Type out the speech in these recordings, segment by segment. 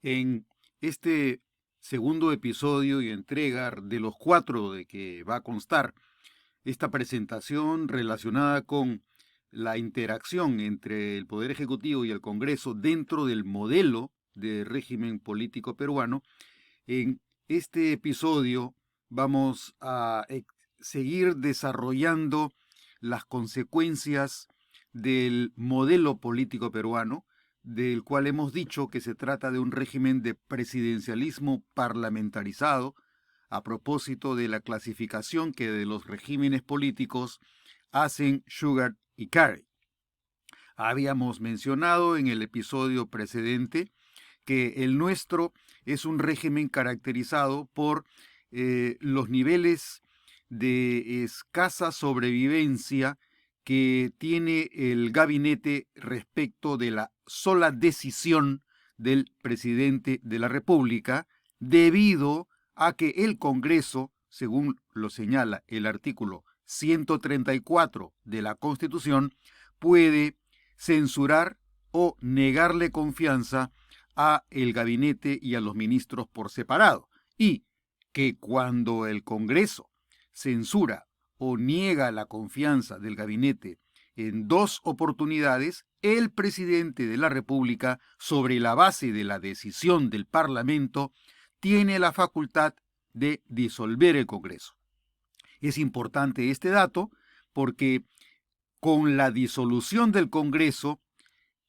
En este segundo episodio y entrega de los 4 de que va a constar esta presentación relacionada con la interacción entre el Poder Ejecutivo y el Congreso dentro del modelo de régimen político peruano, en este episodio vamos a seguir desarrollando las consecuencias del modelo político peruano, del cual hemos dicho que se trata de un régimen de presidencialismo parlamentarizado, a propósito de la clasificación que de los regímenes políticos hacen Sugar y Carey. Habíamos mencionado en el episodio precedente que el nuestro es un régimen caracterizado por los niveles de escasa sobrevivencia que tiene el gabinete respecto de la sola decisión del presidente de la República, debido a que el Congreso, según lo señala el artículo 134 de la Constitución, puede censurar o negarle confianza a el gabinete y a los ministros por separado, y que cuando el Congreso censura o niega la confianza del gabinete en 2 oportunidades, el presidente de la República, sobre la base de la decisión del Parlamento, tiene la facultad de disolver el Congreso. Es importante este dato porque con la disolución del Congreso,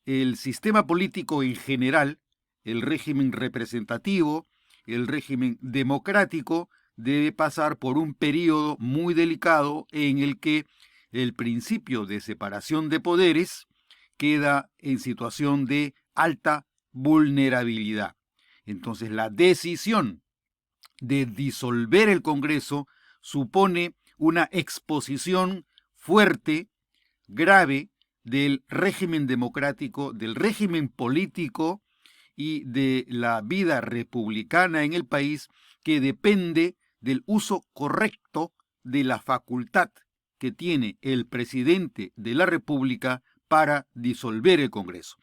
el sistema político en general, el régimen representativo, el régimen democrático, debe pasar por un periodo muy delicado en el que el principio de separación de poderes queda en situación de alta vulnerabilidad. Entonces, la decisión de disolver el Congreso supone una exposición fuerte, grave, del régimen democrático, del régimen político y de la vida republicana en el país, que depende del uso correcto de la facultad que tiene el presidente de la República para disolver el Congreso.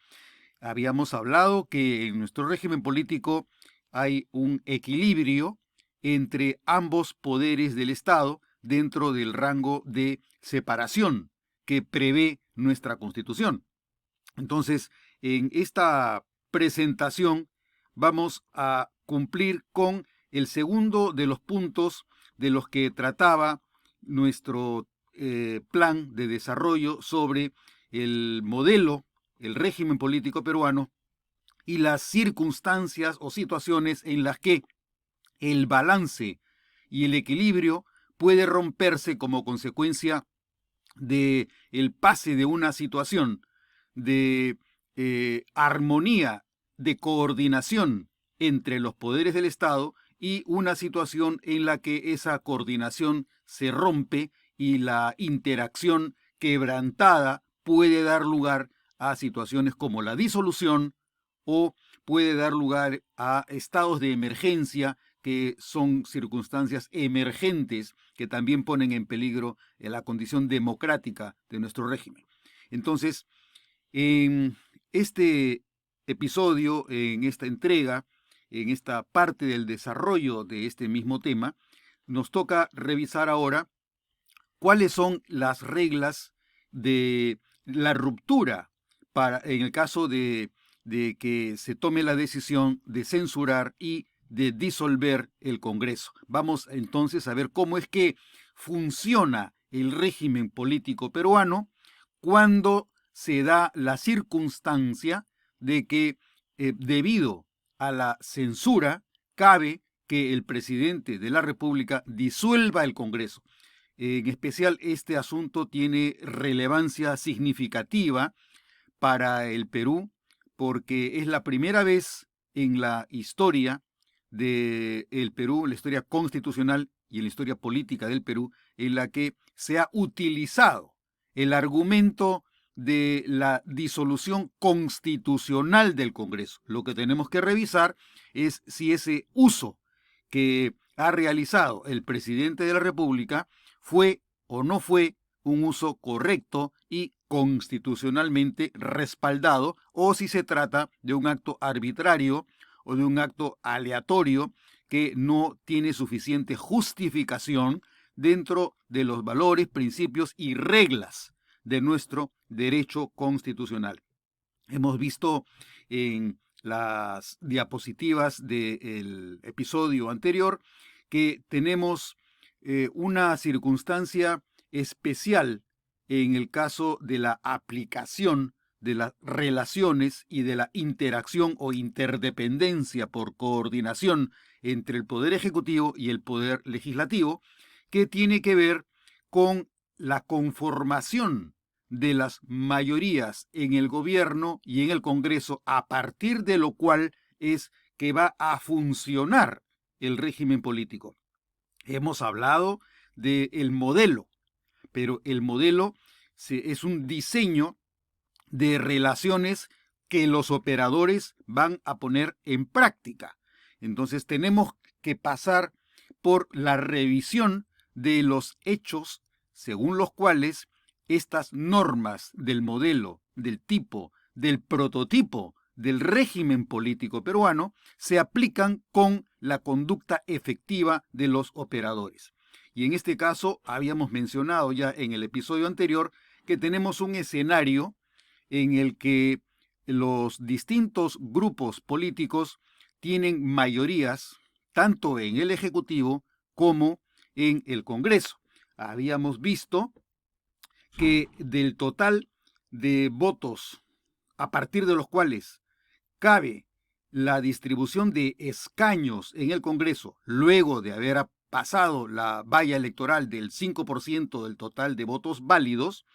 Habíamos hablado que en nuestro régimen político hay un equilibrio entre ambos poderes del Estado dentro del rango de separación que prevé nuestra Constitución. Entonces, en esta presentación vamos a cumplir con el segundo de los puntos de los que trataba nuestro plan de desarrollo sobre el modelo, el régimen político peruano y las circunstancias o situaciones en las que el balance y el equilibrio puede romperse como consecuencia de el pase de una situación de armonía, de coordinación entre los poderes del Estado y una situación en la que esa coordinación se rompe y la interacción quebrantada puede dar lugar a situaciones como la disolución o puede dar lugar a estados de emergencia que son circunstancias emergentes que también ponen en peligro la condición democrática de nuestro régimen. Entonces, en este episodio, en esta entrega, en esta parte del desarrollo de este mismo tema, nos toca revisar ahora cuáles son las reglas de la ruptura en el caso de que se tome la decisión de censurar y de disolver el Congreso. Vamos entonces a ver cómo es que funciona el régimen político peruano cuando se da la circunstancia de que debido a la censura cabe que el presidente de la República disuelva el Congreso. En especial, este asunto tiene relevancia significativa para el Perú porque es la primera vez en la historia del Perú, en la historia constitucional y en la historia política del Perú, en la que se ha utilizado el argumento de la disolución constitucional del Congreso. Lo que tenemos que revisar es si ese uso que ha realizado el presidente de la República fue o no fue un uso correcto y constitucionalmente respaldado, o si se trata de un acto arbitrario o de un acto aleatorio que no tiene suficiente justificación dentro de los valores, principios y reglas de nuestro derecho constitucional. Hemos visto en las diapositivas del episodio anterior que tenemos una circunstancia especial en el caso de la aplicación de las relaciones y de la interacción o interdependencia por coordinación entre el Poder Ejecutivo y el Poder Legislativo, que tiene que ver con la conformación de las mayorías en el gobierno y en el Congreso, a partir de lo cual es que va a funcionar el régimen político. Hemos hablado del modelo, pero el modelo es un diseño de relaciones que los operadores van a poner en práctica. Entonces tenemos que pasar por la revisión de los hechos según los cuales estas normas del modelo, del tipo, del prototipo del régimen político peruano se aplican con la conducta efectiva de los operadores. Y en este caso habíamos mencionado ya en el episodio anterior que tenemos un escenario en el que los distintos grupos políticos tienen mayorías tanto en el Ejecutivo como en el Congreso. Habíamos visto que del total de votos a partir de los cuales cabe la distribución de escaños en el Congreso, luego de haber pasado la valla electoral del 5% del total de votos válidos,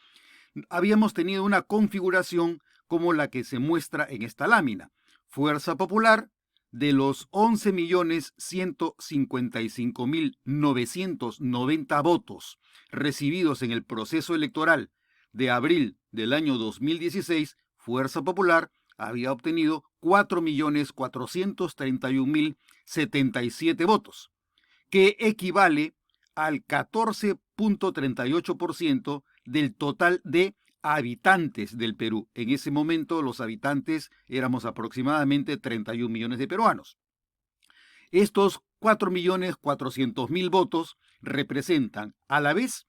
habíamos tenido una configuración como la que se muestra en esta lámina. Fuerza Popular, de los 11.155.990 votos recibidos en el proceso electoral de abril del año 2016, Fuerza Popular había obtenido 4.431.077 votos, que equivale al 14.38% del total de habitantes del Perú. En ese momento los habitantes éramos aproximadamente 31 millones de peruanos. Estos 4.400.000 votos representan a la vez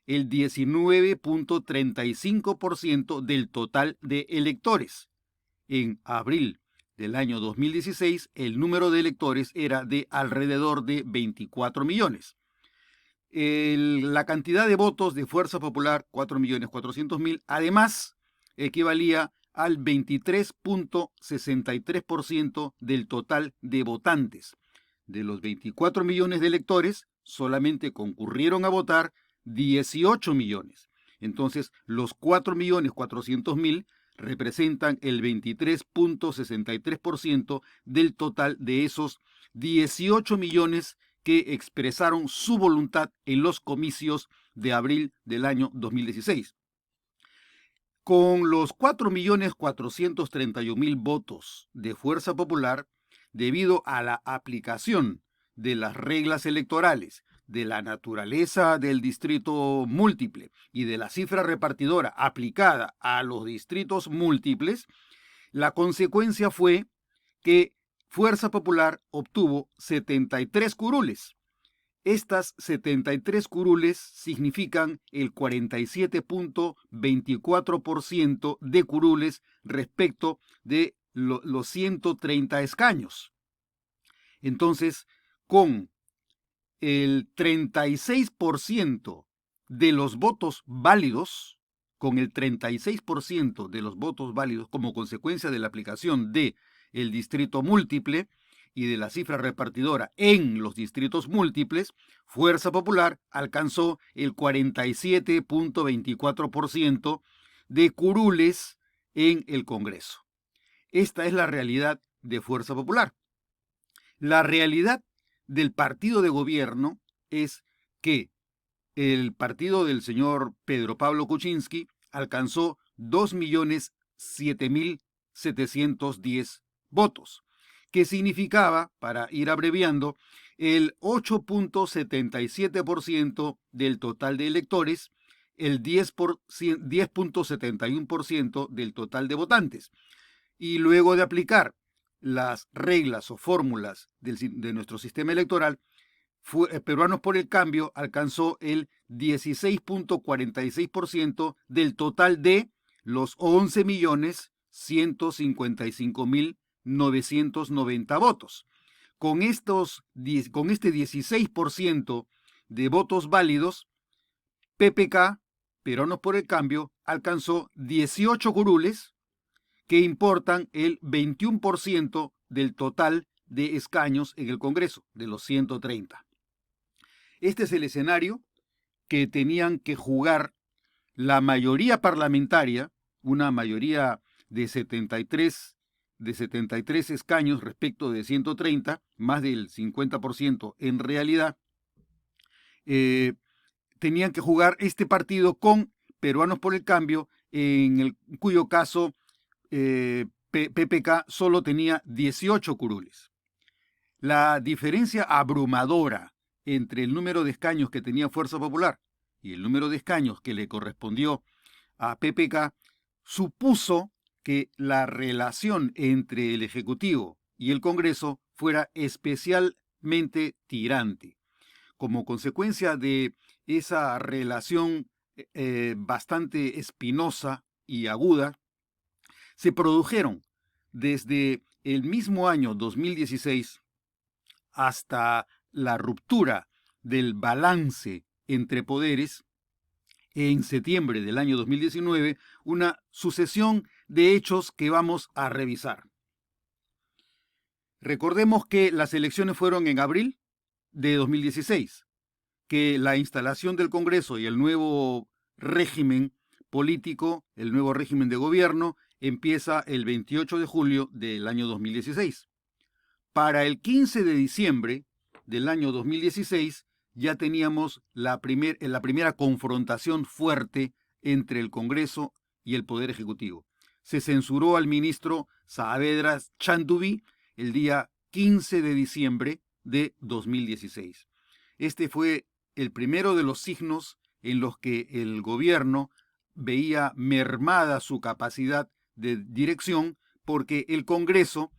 el 19.35% del total de electores. En abril del año 2016, el número de electores era de alrededor de 24 millones. La cantidad de votos de Fuerza Popular, 4.400.000, además equivalía al 23.63% del total de votantes. De los 24 millones de electores, solamente concurrieron a votar 18 millones. Entonces, los 4.400.000 representan el 23.63% del total de esos 18 millones que expresaron su voluntad en los comicios de abril del año 2016. Con los 4.431.000 votos de Fuerza Popular, debido a la aplicación de las reglas electorales, de la naturaleza del distrito múltiple y de la cifra repartidora aplicada a los distritos múltiples, la consecuencia fue que Fuerza Popular obtuvo 73 curules. Estas 73 curules significan el 47.24% de curules respecto de los 130 escaños. Entonces, con el 36% de los votos válidos, como consecuencia de la aplicación de el distrito múltiple y de la cifra repartidora en los distritos múltiples, Fuerza Popular alcanzó el 47.24% de curules en el Congreso. Esta es la realidad de Fuerza Popular. La realidad del partido de gobierno es que el partido del señor Pedro Pablo Kuczynski alcanzó 2.007.710 votos, que significaba, para ir abreviando, el 8.77% del total de electores, el 10.71% del total de votantes. Y luego de aplicar las reglas o fórmulas de nuestro sistema electoral, Peruanos por el Cambio alcanzó el 16.46% del total de los 11.155.990 votos. Con este 16% de votos válidos, PPK, Peruanos por el Cambio, alcanzó 18 curules que importan el 21% del total de escaños en el Congreso, de los 130. Este es el escenario que tenían que jugar la mayoría parlamentaria, una mayoría de 73 escaños respecto de 130, más del 50% en realidad, tenían que jugar este partido con Peruanos por el Cambio, en cuyo caso PPK solo tenía 18 curules. La diferencia abrumadora entre el número de escaños que tenía Fuerza Popular y el número de escaños que le correspondió a PPK supuso que la relación entre el Ejecutivo y el Congreso fuera especialmente tirante. Como consecuencia de esa relación bastante espinosa y aguda, se produjeron desde el mismo año 2016 hasta la ruptura del balance entre poderes en septiembre del año 2019, una sucesión de hechos que vamos a revisar. Recordemos que las elecciones fueron en abril de 2016, que la instalación del Congreso y el nuevo régimen político, el nuevo régimen de gobierno, empieza el 28 de julio del año 2016. Para el 15 de diciembre del año 2016 ya teníamos la primera confrontación fuerte entre el Congreso y el Poder Ejecutivo. Se censuró al ministro Saavedra Chantubí el día 15 de diciembre de 2016. Este fue el primero de los signos en los que el gobierno veía mermada su capacidad de dirección porque el Congreso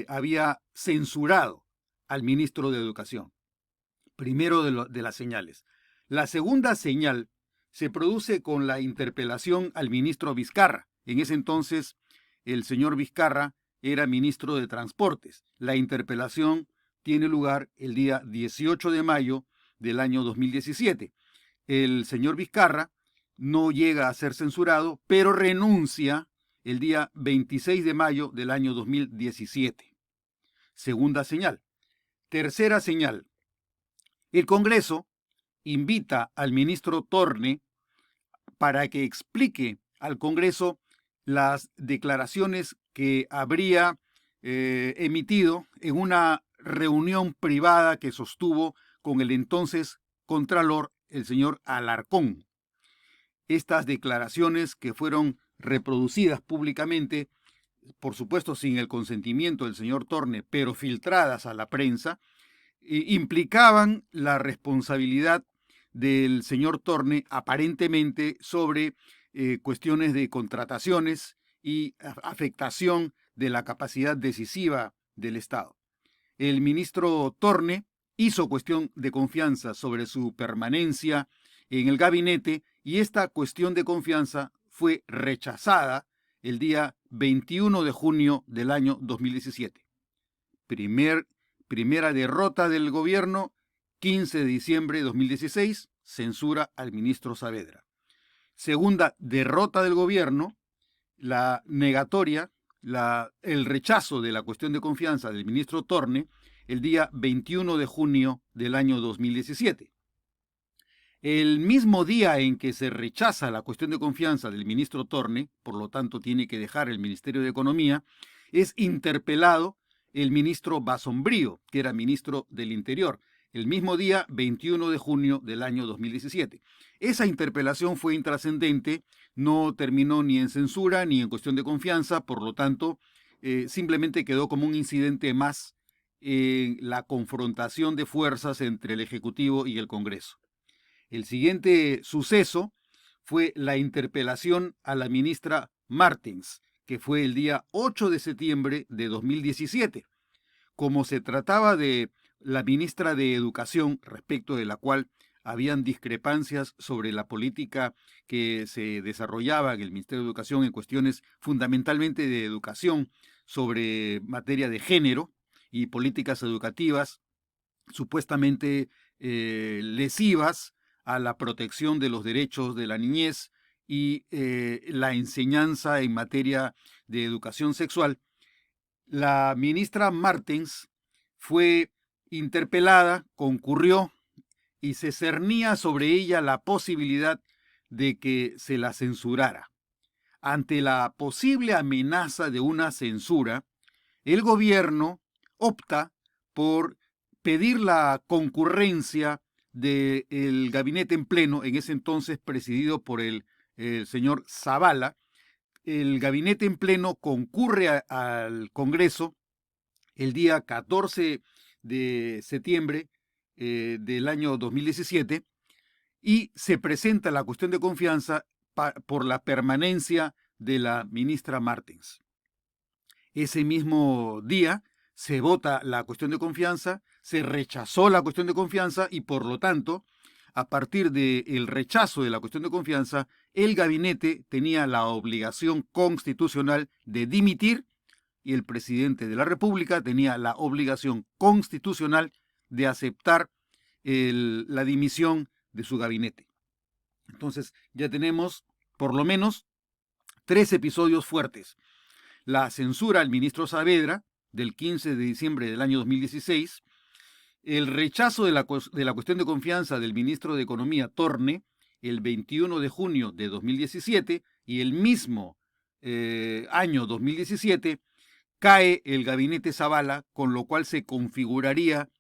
había censurado al ministro de Educación. Primero de las señales. La segunda señal se produce con la interpelación al ministro Vizcarra. En ese entonces, el señor Vizcarra era ministro de Transportes. La interpelación tiene lugar el día 18 de mayo del año 2017. El señor Vizcarra no llega a ser censurado, pero renuncia el día 26 de mayo del año 2017. Segunda señal. Tercera señal. El Congreso invita al ministro Torne para que explique al Congreso las declaraciones que habría emitido en una reunión privada que sostuvo con el entonces Contralor, el señor Alarcón. Estas declaraciones, que fueron reproducidas públicamente, por supuesto sin el consentimiento del señor Torne, pero filtradas a la prensa, implicaban la responsabilidad del señor Torne aparentemente sobre cuestiones de contrataciones y afectación de la capacidad decisiva del Estado. El ministro Torne hizo cuestión de confianza sobre su permanencia en el gabinete y esta cuestión de confianza fue rechazada el día 21 de junio del año 2017. Primera derrota del gobierno, 15 de diciembre de 2016, censura al ministro Saavedra. Segunda derrota del gobierno, la negatoria, el rechazo de la cuestión de confianza del ministro Torne, el día 21 de junio del año 2017. El mismo día en que se rechaza la cuestión de confianza del ministro Torne, por lo tanto tiene que dejar el Ministerio de Economía, es interpelado el ministro Basombrío, que era ministro del Interior, el mismo día 21 de junio del año 2017. Esa interpelación fue intrascendente, no terminó ni en censura ni en cuestión de confianza, por lo tanto, simplemente quedó como un incidente más en la confrontación de fuerzas entre el Ejecutivo y el Congreso. El siguiente suceso fue la interpelación a la ministra Martens, que fue el día 8 de septiembre de 2017. Como se trataba de la ministra de Educación, respecto de la cual habían discrepancias sobre la política que se desarrollaba en el Ministerio de Educación en cuestiones fundamentalmente de educación, sobre materia de género y políticas educativas supuestamente lesivas a la protección de los derechos de la niñez y la enseñanza en materia de educación sexual. La ministra Martens fue interpelada, concurrió y se cernía sobre ella la posibilidad de que se la censurara. Ante la posible amenaza de una censura, el gobierno opta por pedir la concurrencia del gabinete en pleno, en ese entonces presidido por el señor Zavala. El gabinete en pleno concurre al Congreso el día 14 de septiembre del año 2017 y se presenta la cuestión de confianza por la permanencia de la ministra Martens. Ese mismo día se vota la cuestión de confianza, se rechazó la cuestión de confianza y por lo tanto, a partir del rechazo de la cuestión de confianza, el gabinete tenía la obligación constitucional de dimitir y el presidente de la República tenía la obligación constitucional de aceptar la dimisión de su gabinete. Entonces ya tenemos por lo menos 3 episodios fuertes. La censura al ministro Saavedra del 15 de diciembre del año 2016, el rechazo de la cuestión de confianza del ministro de Economía Torne el 21 de junio de 2017 y el mismo año 2017 cae el gabinete Zavala, con lo cual se configuraría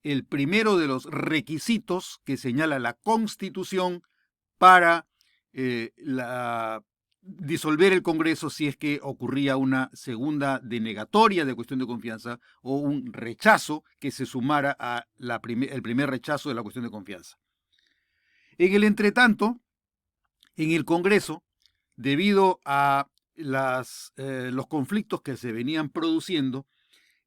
el primero de los requisitos que señala la Constitución para disolver el Congreso si es que ocurría una segunda denegatoria de cuestión de confianza o un rechazo que se sumara a el primer rechazo de la cuestión de confianza. En el entretanto, en el Congreso, debido a los conflictos que se venían produciendo,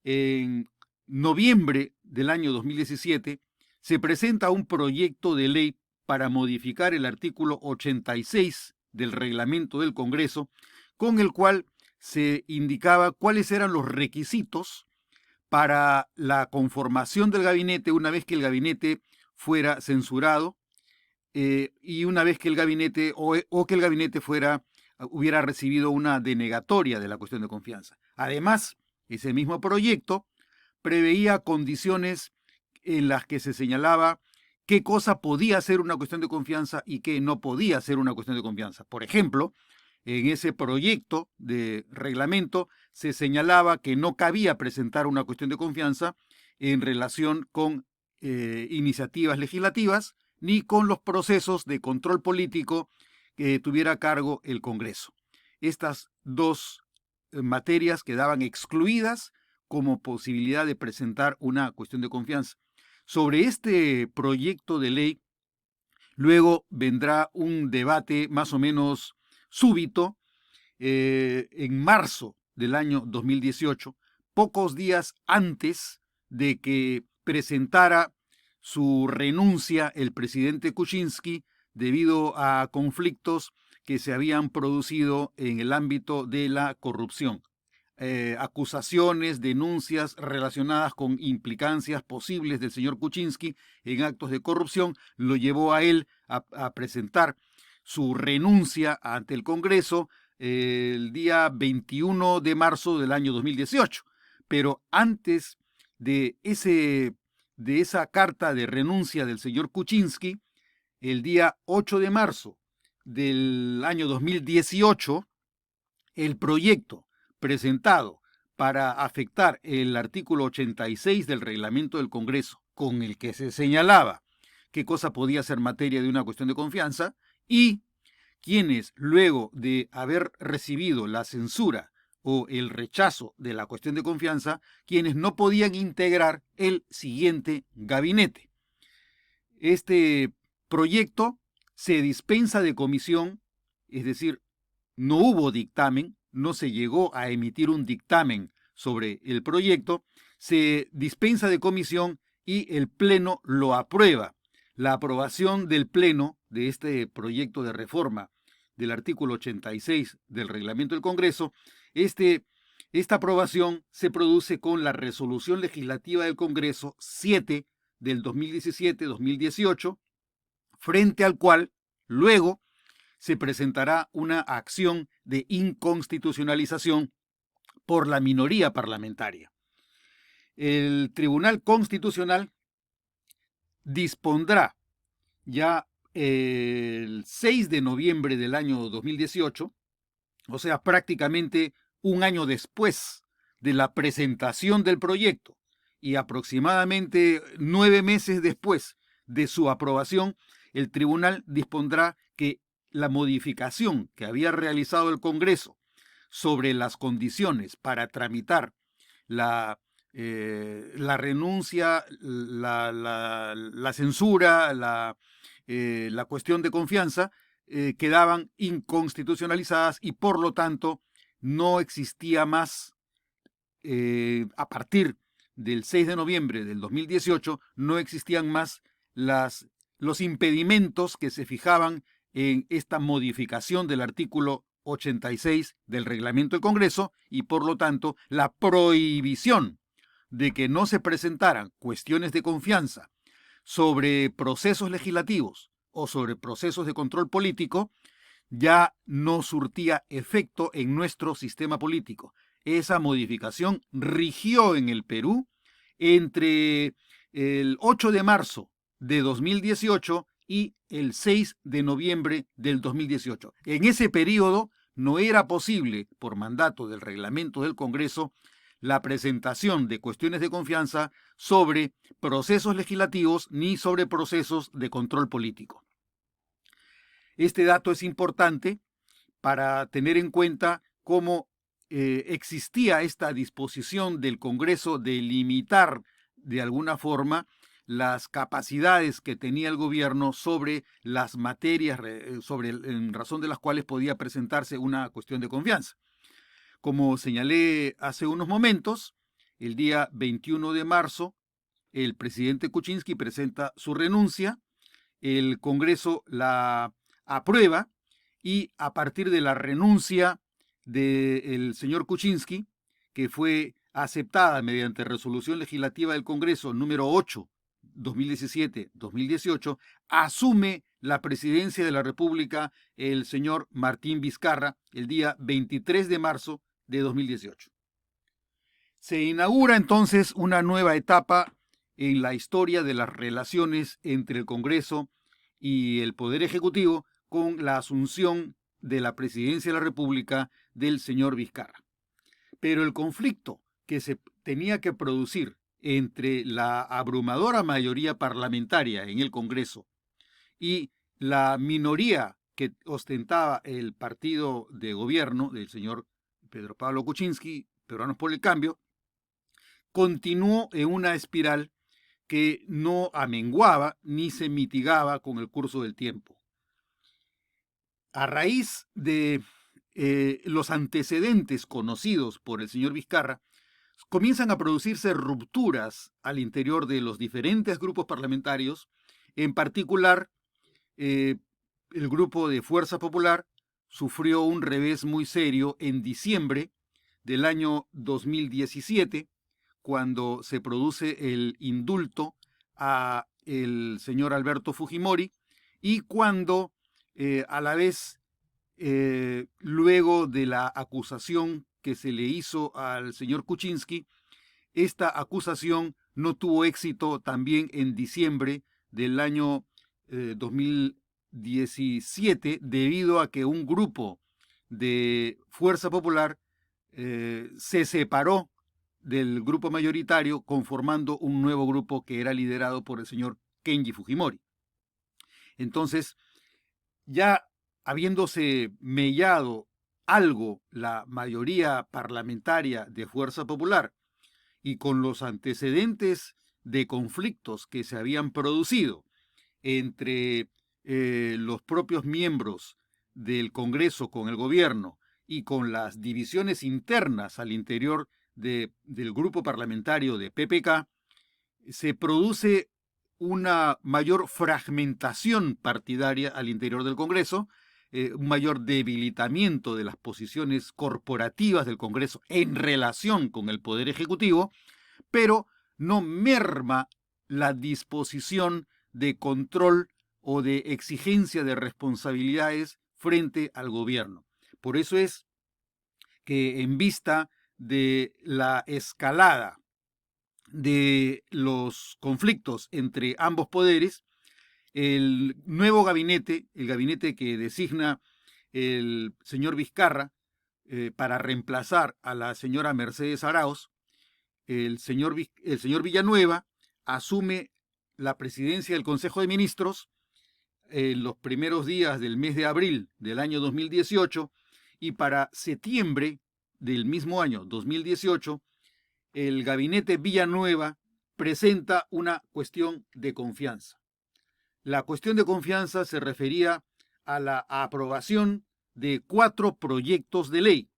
en noviembre del año 2017 se presenta un proyecto de ley para modificar el artículo 86 del reglamento del Congreso, con el cual se indicaba cuáles eran los requisitos para la conformación del gabinete una vez que el gabinete fuera censurado y una vez que el gabinete o que el gabinete hubiera recibido una denegatoria de la cuestión de confianza. Además, ese mismo proyecto preveía condiciones en las que se señalaba qué cosa podía ser una cuestión de confianza y qué no podía ser una cuestión de confianza. Por ejemplo, en ese proyecto de reglamento se señalaba que no cabía presentar una cuestión de confianza en relación con iniciativas legislativas ni con los procesos de control político que tuviera a cargo el Congreso. Estas dos materias quedaban excluidas como posibilidad de presentar una cuestión de confianza. Sobre este proyecto de ley, luego vendrá un debate más o menos súbito en marzo del año 2018, pocos días antes de que presentara su renuncia el presidente Kuczynski debido a conflictos que se habían producido en el ámbito de la corrupción. Acusaciones, denuncias relacionadas con implicancias posibles del señor Kuczynski en actos de corrupción lo llevó a él a presentar su renuncia ante el Congreso el día 21 de marzo del año 2018. Pero antes de esa carta de renuncia del señor Kuczynski, el día 8 de marzo del año 2018, el proyecto presentado para afectar el artículo 86 del reglamento del Congreso, con el que se señalaba qué cosa podía ser materia de una cuestión de confianza, y quienes, luego de haber recibido la censura o el rechazo de la cuestión de confianza, quienes no podían integrar el siguiente gabinete. Este proyecto se dispensa de comisión, es decir, no hubo dictamen, no se llegó a emitir un dictamen sobre el proyecto, se dispensa de comisión y el Pleno lo aprueba. La aprobación del Pleno de este proyecto de reforma del artículo 86 del reglamento del Congreso, esta aprobación se produce con la resolución legislativa del Congreso 7 del 2017-2018, frente al cual luego se presentará una acción de inconstitucionalización por la minoría parlamentaria. El Tribunal Constitucional dispondrá ya el 6 de noviembre del año 2018, o sea, prácticamente un año después de la presentación del proyecto y aproximadamente 9 meses después de su aprobación, el tribunal dispondrá que la modificación que había realizado el Congreso sobre las condiciones para tramitar la renuncia, la censura, la cuestión de confianza, quedaban inconstitucionalizadas y por lo tanto no existía más, a partir del 6 de noviembre del 2018, no existían más los impedimentos que se fijaban en esta modificación del artículo 86 del reglamento del Congreso y por lo tanto la prohibición de que no se presentaran cuestiones de confianza sobre procesos legislativos o sobre procesos de control político ya no surtía efecto en nuestro sistema político. Esa modificación rigió en el Perú entre el 8 de marzo de 2018 y el 6 de noviembre del 2018. En ese periodo no era posible, por mandato del reglamento del Congreso, la presentación de cuestiones de confianza sobre procesos legislativos ni sobre procesos de control político. Este dato es importante para tener en cuenta cómo existía esta disposición del Congreso de limitar de alguna forma las capacidades que tenía el gobierno sobre las materias en razón de las cuales podía presentarse una cuestión de confianza. Como señalé hace unos momentos, el día 21 de marzo, el presidente Kuczynski presenta su renuncia, el Congreso la aprueba y a partir de la renuncia del señor Kuczynski, que fue aceptada mediante resolución legislativa del Congreso número 8, 2017-2018, asume la presidencia de la República el señor Martín Vizcarra el día 23 de marzo de 2018. Se inaugura entonces una nueva etapa en la historia de las relaciones entre el Congreso y el Poder Ejecutivo con la asunción de la presidencia de la República del señor Vizcarra. Pero el conflicto que se tenía que producir entre la abrumadora mayoría parlamentaria en el Congreso y la minoría que ostentaba el partido de gobierno del señor Pedro Pablo Kuczynski, Peruanos por el Cambio, continuó en una espiral que no amenguaba ni se mitigaba con el curso del tiempo. A raíz de los antecedentes conocidos por el señor Vizcarra, comienzan a producirse rupturas al interior de los diferentes grupos parlamentarios, en particular el grupo de Fuerza Popular sufrió un revés muy serio en diciembre del año 2017, cuando se produce el indulto a el señor Alberto Fujimori y cuando a la vez, luego de la acusación que se le hizo al señor Kuczynski, esta acusación no tuvo éxito también en diciembre del año 2017 debido a que un grupo de Fuerza Popular se separó del grupo mayoritario conformando un nuevo grupo que era liderado por el señor Kenji Fujimori. Entonces, ya habiéndose mellado algo la mayoría parlamentaria de Fuerza Popular y con los antecedentes de conflictos que se habían producido entre los propios miembros del Congreso con el gobierno y con las divisiones internas al interior del grupo parlamentario de PPK, se produce una mayor fragmentación partidaria al interior del Congreso, un mayor debilitamiento de las posiciones corporativas del Congreso en relación con el Poder Ejecutivo, pero no merma la disposición de control o de exigencia de responsabilidades frente al gobierno. Por eso es que en vista de la escalada de los conflictos entre ambos poderes, el nuevo gabinete, el gabinete que designa el señor Vizcarra para reemplazar a la señora Mercedes Arauz, el señor Villanueva asume la presidencia del Consejo de Ministros en los primeros días del mes de abril del año 2018 y para septiembre del mismo año 2018 el gabinete Villanueva presenta una cuestión de confianza. La cuestión de confianza se refería a la aprobación de 4 proyectos de ley.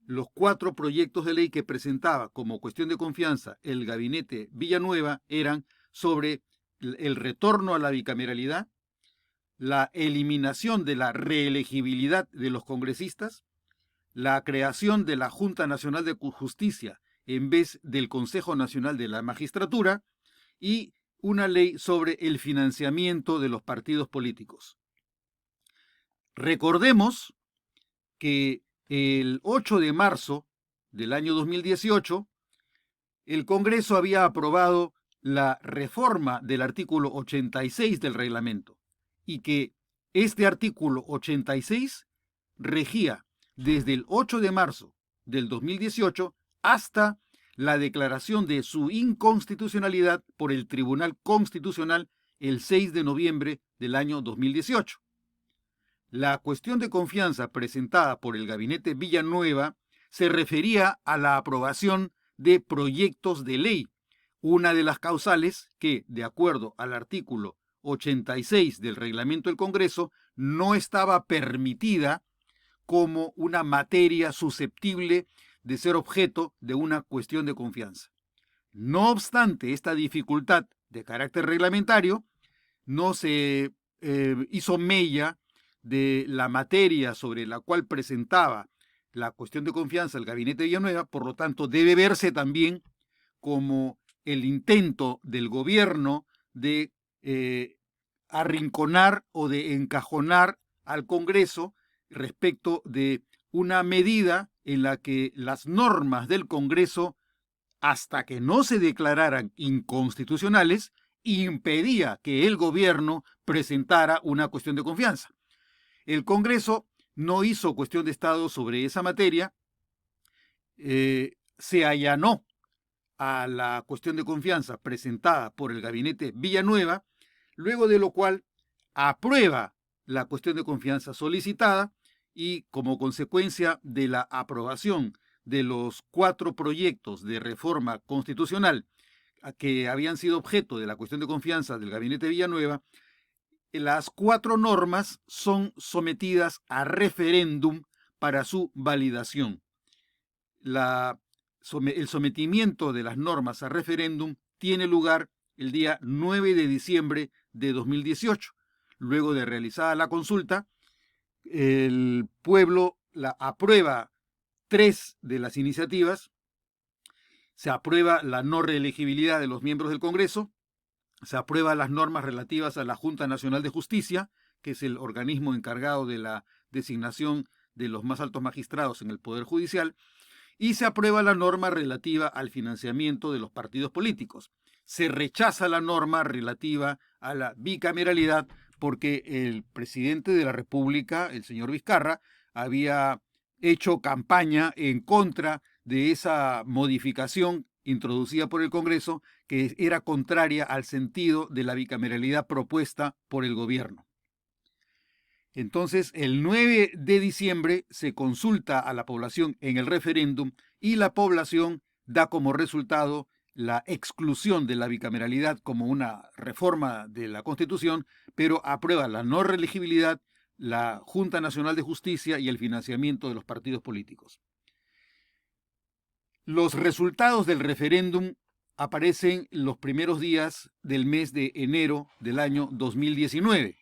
Los 4 proyectos de ley que presentaba como cuestión de confianza el gabinete Villanueva eran sobre el retorno a la bicameralidad, la eliminación de la reelegibilidad de los congresistas, la creación de la Junta Nacional de Justicia en vez del Consejo Nacional de la Magistratura y una ley sobre el financiamiento de los partidos políticos. Recordemos que el 8 de marzo del año 2018, el Congreso había aprobado la reforma del artículo 86 del reglamento y que este artículo 86 regía desde el 8 de marzo del 2018 hasta la declaración de su inconstitucionalidad por el Tribunal Constitucional el 6 de noviembre del año 2018. La cuestión de confianza presentada por el gabinete Villanueva se refería a la aprobación de proyectos de ley, una de las causales que, de acuerdo al artículo 86 del reglamento del Congreso, no estaba permitida como una materia susceptible de ser objeto de una cuestión de confianza. No obstante, esta dificultad de carácter reglamentario no se hizo mella de la materia sobre la cual presentaba la cuestión de confianza el gabinete Villanueva, por lo tanto debe verse también como el intento del gobierno de arrinconar o de encajonar al Congreso respecto de una medida en la que las normas del Congreso, hasta que no se declararan inconstitucionales, impedía que el gobierno presentara una cuestión de confianza. El Congreso no hizo cuestión de Estado sobre esa materia, se allanó a la cuestión de confianza presentada por el gabinete Villanueva, luego de lo cual aprueba la cuestión de confianza solicitada y como consecuencia de la aprobación de los 4 proyectos de reforma constitucional que habían sido objeto de la cuestión de confianza del gabinete Villanueva, las 4 normas son sometidas a referéndum para su validación. El sometimiento de las normas a referéndum tiene lugar el día 9 de diciembre de 2018. Luego de realizada la consulta, el pueblo aprueba 3 de las iniciativas. Se aprueba la no reelegibilidad de los miembros del Congreso, se aprueban las normas relativas a la Junta Nacional de Justicia, que es el organismo encargado de la designación de los más altos magistrados en el Poder Judicial, y se aprueba la norma relativa al financiamiento de los partidos políticos. Se rechaza la norma relativa a la bicameralidad porque el presidente de la República, el señor Vizcarra, había hecho campaña en contra de esa modificación introducida por el Congreso, que era contraria al sentido de la bicameralidad propuesta por el gobierno. Entonces, el 9 de diciembre se consulta a la población en el referéndum y la población da como resultado la exclusión de la bicameralidad como una reforma de la Constitución, pero aprueba la no reelegibilidad, la Junta Nacional de Justicia y el financiamiento de los partidos políticos. Los resultados del referéndum aparecen los primeros días del mes de enero del año 2019.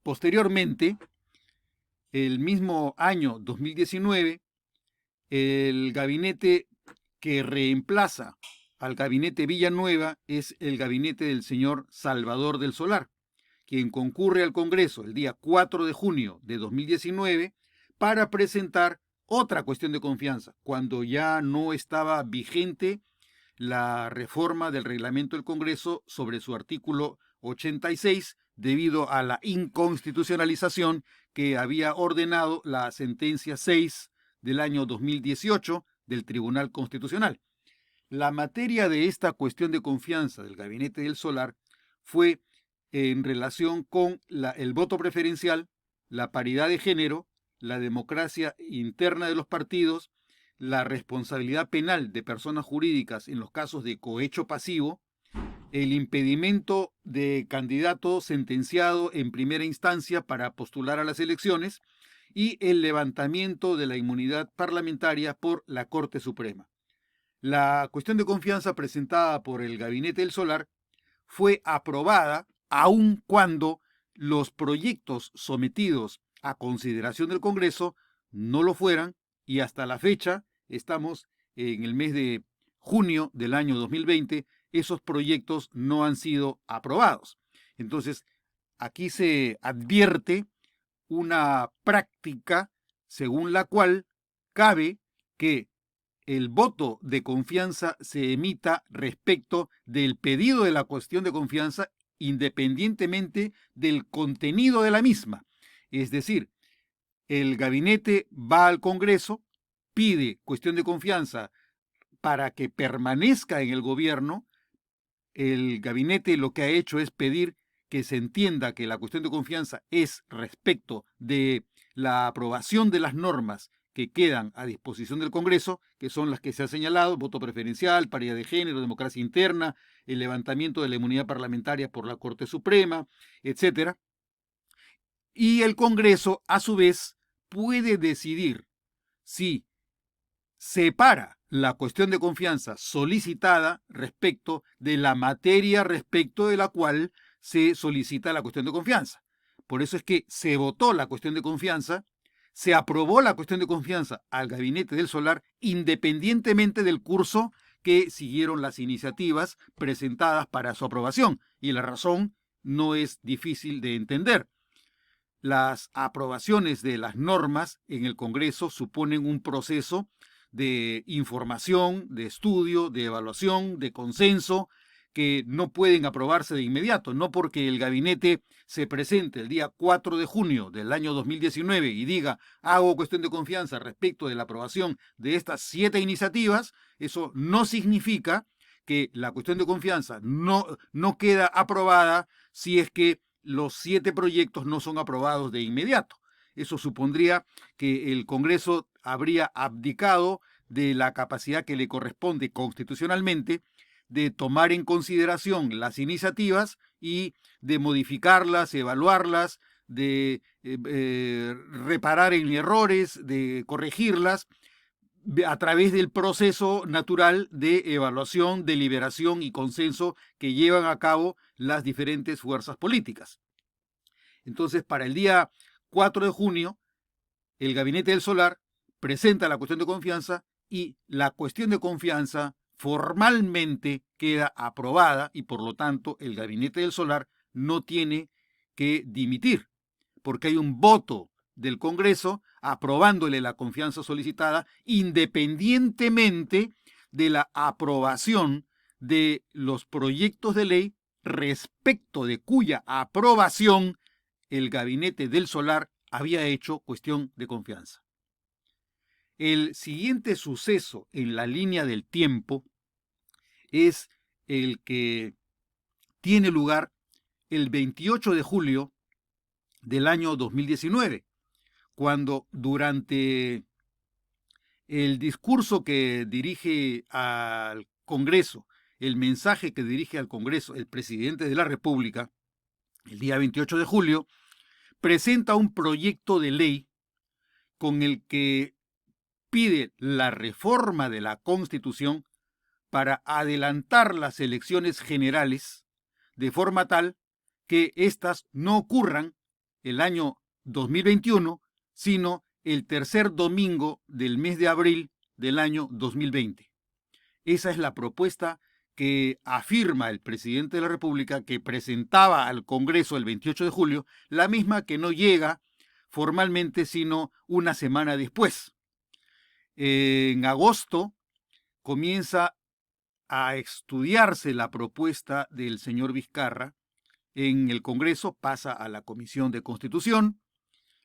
Posteriormente, el mismo año 2019, el gabinete que reemplaza al gabinete Villanueva es el gabinete del señor Salvador del Solar, quien concurre al Congreso el día 4 de junio de 2019 para presentar otra cuestión de confianza, cuando ya no estaba vigente la reforma del reglamento del Congreso sobre su artículo 86, debido a la inconstitucionalización que había ordenado la sentencia 6 del año 2018 del Tribunal Constitucional. La materia de esta cuestión de confianza del Gabinete del Solar fue en relación con el voto preferencial, la paridad de género, la democracia interna de los partidos, la responsabilidad penal de personas jurídicas en los casos de cohecho pasivo, el impedimento de candidato sentenciado en primera instancia para postular a las elecciones y el levantamiento de la inmunidad parlamentaria por la Corte Suprema. La cuestión de confianza presentada por el Gabinete del Solar fue aprobada aun cuando los proyectos sometidos a consideración del Congreso no lo fueran, y hasta la fecha, estamos en el mes de junio del año 2020, esos proyectos no han sido aprobados. Entonces, aquí se advierte una práctica según la cual cabe que el voto de confianza se emita respecto del pedido de la cuestión de confianza independientemente del contenido de la misma. Es decir, el gabinete va al Congreso, pide cuestión de confianza para que permanezca en el gobierno. El gabinete lo que ha hecho es pedir que se entienda que la cuestión de confianza es respecto de la aprobación de las normas que quedan a disposición del Congreso, que son las que se ha señalado: voto preferencial, paridad de género, democracia interna, el levantamiento de la inmunidad parlamentaria por la Corte Suprema, etc. Y el Congreso, a su vez, puede decidir si separa la cuestión de confianza solicitada respecto de la materia respecto de la cual se solicita la cuestión de confianza. Por eso es que se votó la cuestión de confianza, se aprobó la cuestión de confianza al Gabinete del Solar, independientemente del curso que siguieron las iniciativas presentadas para su aprobación. Y la razón no es difícil de entender. Las aprobaciones de las normas en el Congreso suponen un proceso de información, de estudio, de evaluación, de consenso, que no pueden aprobarse de inmediato, no porque el gabinete se presente el día 4 de junio del año 2019 y diga: hago cuestión de confianza respecto de la aprobación de estas 7 iniciativas, eso no significa que la cuestión de confianza no queda aprobada si es que los 7 proyectos no son aprobados de inmediato. Eso supondría que el Congreso habría abdicado de la capacidad que le corresponde constitucionalmente de tomar en consideración las iniciativas y de modificarlas, evaluarlas, de reparar en errores, de corregirlas a través del proceso natural de evaluación, deliberación y consenso que llevan a cabo las diferentes fuerzas políticas. Entonces, para el día 4 de junio, el Gabinete del Solar presenta la cuestión de confianza y la cuestión de confianza formalmente queda aprobada, y por lo tanto el Gabinete del Solar no tiene que dimitir, porque hay un voto del Congreso aprobándole la confianza solicitada, independientemente de la aprobación de los proyectos de ley respecto de cuya aprobación el Gabinete del Solar había hecho cuestión de confianza. El siguiente suceso en la línea del tiempo es el que tiene lugar el 28 de julio del año 2019, cuando durante el discurso que dirige al Congreso, el mensaje que dirige al Congreso el presidente de la República, el día 28 de julio, presenta un proyecto de ley con el que pide la reforma de la Constitución para adelantar las elecciones generales de forma tal que éstas no ocurran el año 2021, sino el tercer domingo del mes de abril del año 2020. Esa es la propuesta que afirma el presidente de la República, que presentaba al Congreso el 28 de julio, la misma que no llega formalmente sino una semana después. En agosto comienza a estudiarse la propuesta del señor Vizcarra. En el Congreso pasa a la Comisión de Constitución.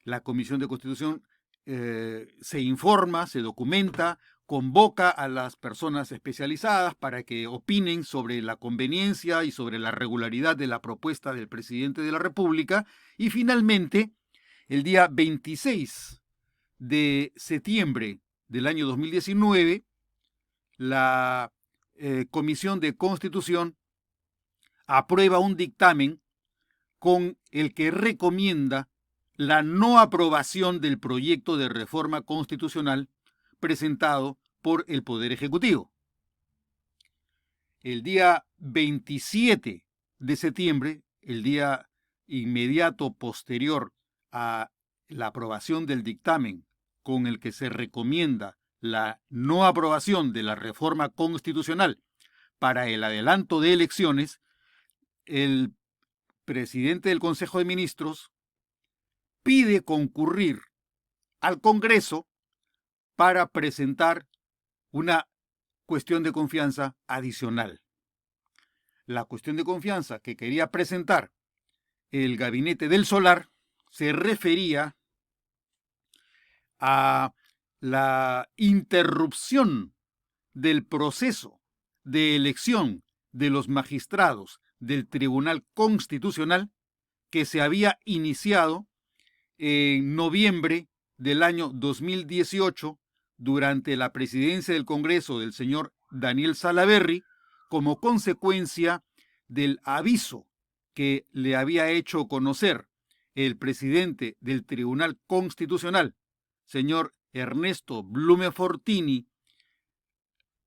La Comisión de Constitución se informa, se documenta, convoca a las personas especializadas para que opinen sobre la conveniencia y sobre la regularidad de la propuesta del presidente de la República, y finalmente, el día 26 de septiembre del año 2019, la Comisión de Constitución aprueba un dictamen con el que recomienda la no aprobación del proyecto de reforma constitucional presentado por el Poder Ejecutivo. El día 27 de septiembre, el día inmediato posterior a la aprobación del dictamen con el que se recomienda la no aprobación de la reforma constitucional para el adelanto de elecciones, el presidente del Consejo de Ministros pide concurrir al Congreso para presentar una cuestión de confianza adicional. La cuestión de confianza que quería presentar el gabinete del Solar se refería a la interrupción del proceso de elección de los magistrados del Tribunal Constitucional que se había iniciado en noviembre del año 2018 durante la presidencia del Congreso del señor Daniel Salaverry, como consecuencia del aviso que le había hecho conocer el presidente del Tribunal Constitucional, señor Ernesto Blume Fortini,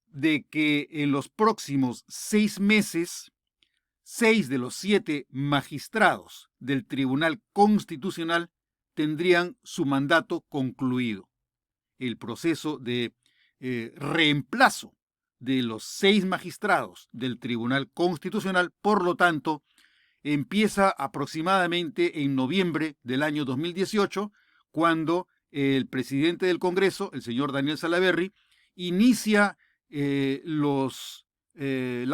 de que en los próximos 6 meses, 6 de los 7 magistrados del Tribunal Constitucional tendrían su mandato concluido. El proceso de reemplazo de los 6 magistrados del Tribunal Constitucional, por lo tanto, empieza aproximadamente en noviembre del año 2018, cuando el presidente del Congreso, el señor Daniel Salaverry, inicia las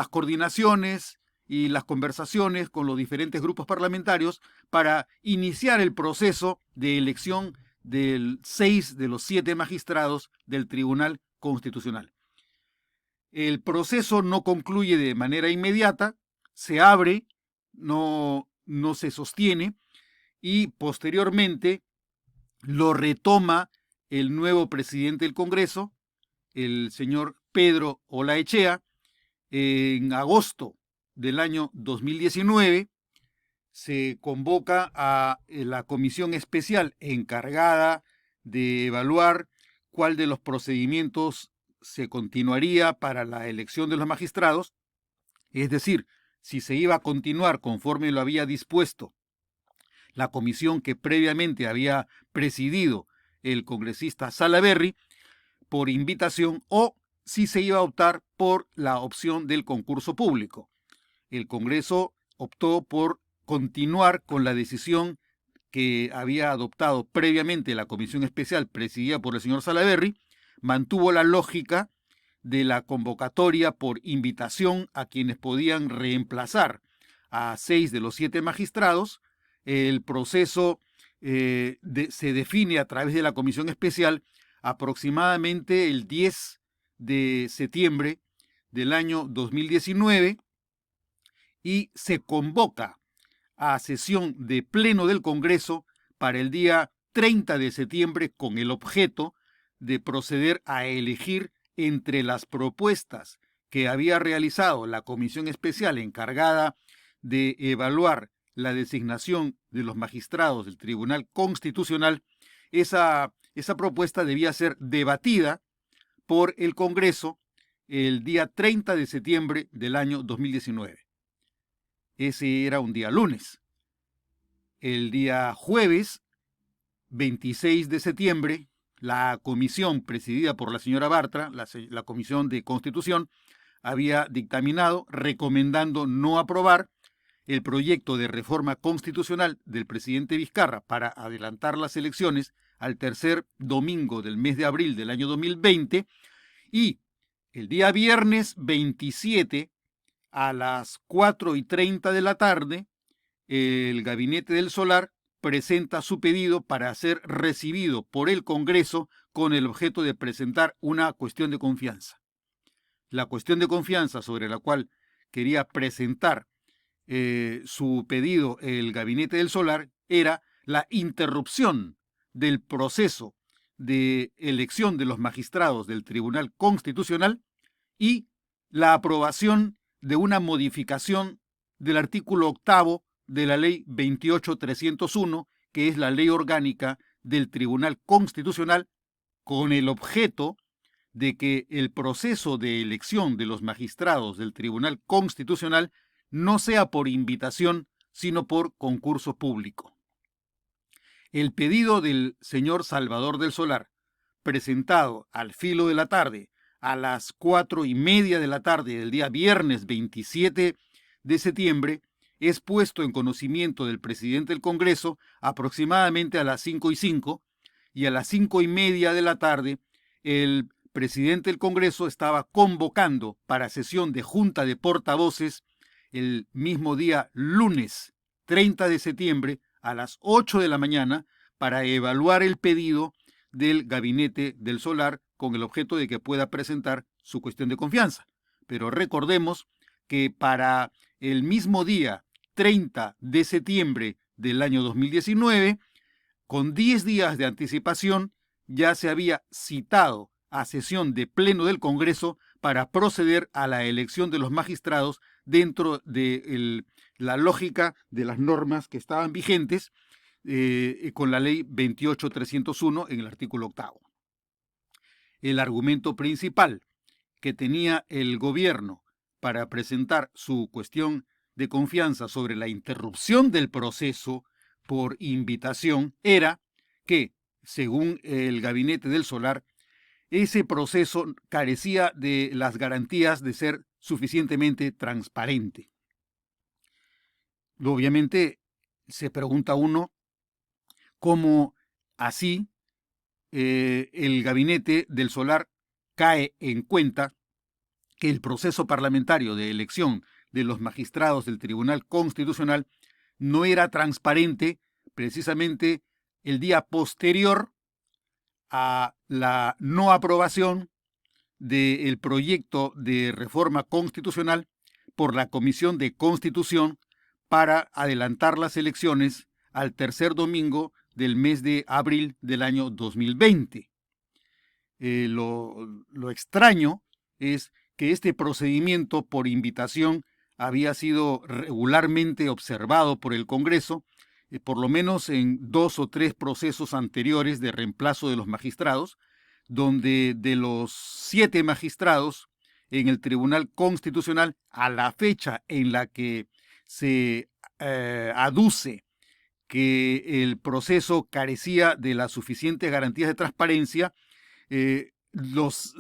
coordinaciones y las conversaciones con los diferentes grupos parlamentarios para iniciar el proceso de elección de 6 de los 7 magistrados del Tribunal Constitucional. El proceso no concluye de manera inmediata, se abre, no se sostiene, y posteriormente lo retoma el nuevo presidente del Congreso, el señor Pedro Olaechea. En agosto del año 2019 se convoca a la comisión especial encargada de evaluar cuál de los procedimientos se continuaría para la elección de los magistrados, es decir, si se iba a continuar conforme lo había dispuesto la comisión que previamente había presidido el congresista Salaverry por invitación, o si se iba a optar por la opción del concurso público. El Congreso optó por continuar con la decisión que había adoptado previamente la comisión especial presidida por el señor Salaverry, mantuvo la lógica de la convocatoria por invitación a quienes podían reemplazar a 6 de los 7 magistrados. El proceso se define a través de la comisión especial aproximadamente el 10 de septiembre del año 2019 y se convoca a sesión de pleno del Congreso para el día 30 de septiembre con el objeto de proceder a elegir entre las propuestas que había realizado la comisión especial encargada de evaluar la designación de los magistrados del Tribunal Constitucional, esa propuesta debía ser debatida por el Congreso el día 30 de septiembre del año 2019. Ese era un día lunes. El día jueves 26 de septiembre, la comisión presidida por la señora Bartra, la Comisión de Constitución, había dictaminado recomendando no aprobar el proyecto de reforma constitucional del presidente Vizcarra para adelantar las elecciones al tercer domingo del mes de abril del año 2020, y el día viernes 27 a las 4:30 de la tarde, el Gabinete del Solar presenta su pedido para ser recibido por el Congreso con el objeto de presentar una cuestión de confianza. La cuestión de confianza sobre la cual quería presentar su pedido el Gabinete del Solar era la interrupción del proceso de elección de los magistrados del Tribunal Constitucional y la aprobación de una modificación del artículo 8º de la Ley 28.301, que es la ley orgánica del Tribunal Constitucional, con el objeto de que el proceso de elección de los magistrados del Tribunal Constitucional no sea por invitación, sino por concurso público. El pedido del señor Salvador del Solar, presentado al filo de la tarde, a las 4:30 de la tarde del día viernes 27 de septiembre, es puesto en conocimiento del presidente del Congreso aproximadamente a las 5:05, y a las 5:30 de la tarde el presidente del Congreso estaba convocando para sesión de junta de portavoces el mismo día lunes 30 de septiembre a las 8 de la mañana para evaluar el pedido del Gabinete del Solar con el objeto de que pueda presentar su cuestión de confianza. Pero recordemos que para el mismo día 30 de septiembre del año 2019, con 10 días de anticipación, ya se había citado a sesión de pleno del Congreso para proceder a la elección de los magistrados dentro de la lógica de las normas que estaban vigentes con la ley 28.301 en el artículo 8º. El argumento principal que tenía el gobierno para presentar su cuestión de confianza sobre la interrupción del proceso por invitación era que, según el Gabinete del Solar, ese proceso carecía de las garantías de ser suficientemente transparente. Obviamente se pregunta uno cómo así el Gabinete del Solar cae en cuenta que el proceso parlamentario de elección de los magistrados del Tribunal Constitucional no era transparente precisamente el día posterior a la no aprobación del proyecto de reforma constitucional por la Comisión de Constitución para adelantar las elecciones al tercer domingo del mes de abril del año 2020. Lo extraño es que este procedimiento por invitación había sido regularmente observado por el Congreso, por lo menos en 2 o 3 procesos anteriores de reemplazo de los magistrados, donde de los 7 magistrados en el Tribunal Constitucional, a la fecha en la que se aduce que el proceso carecía de las suficientes garantías de transparencia, de los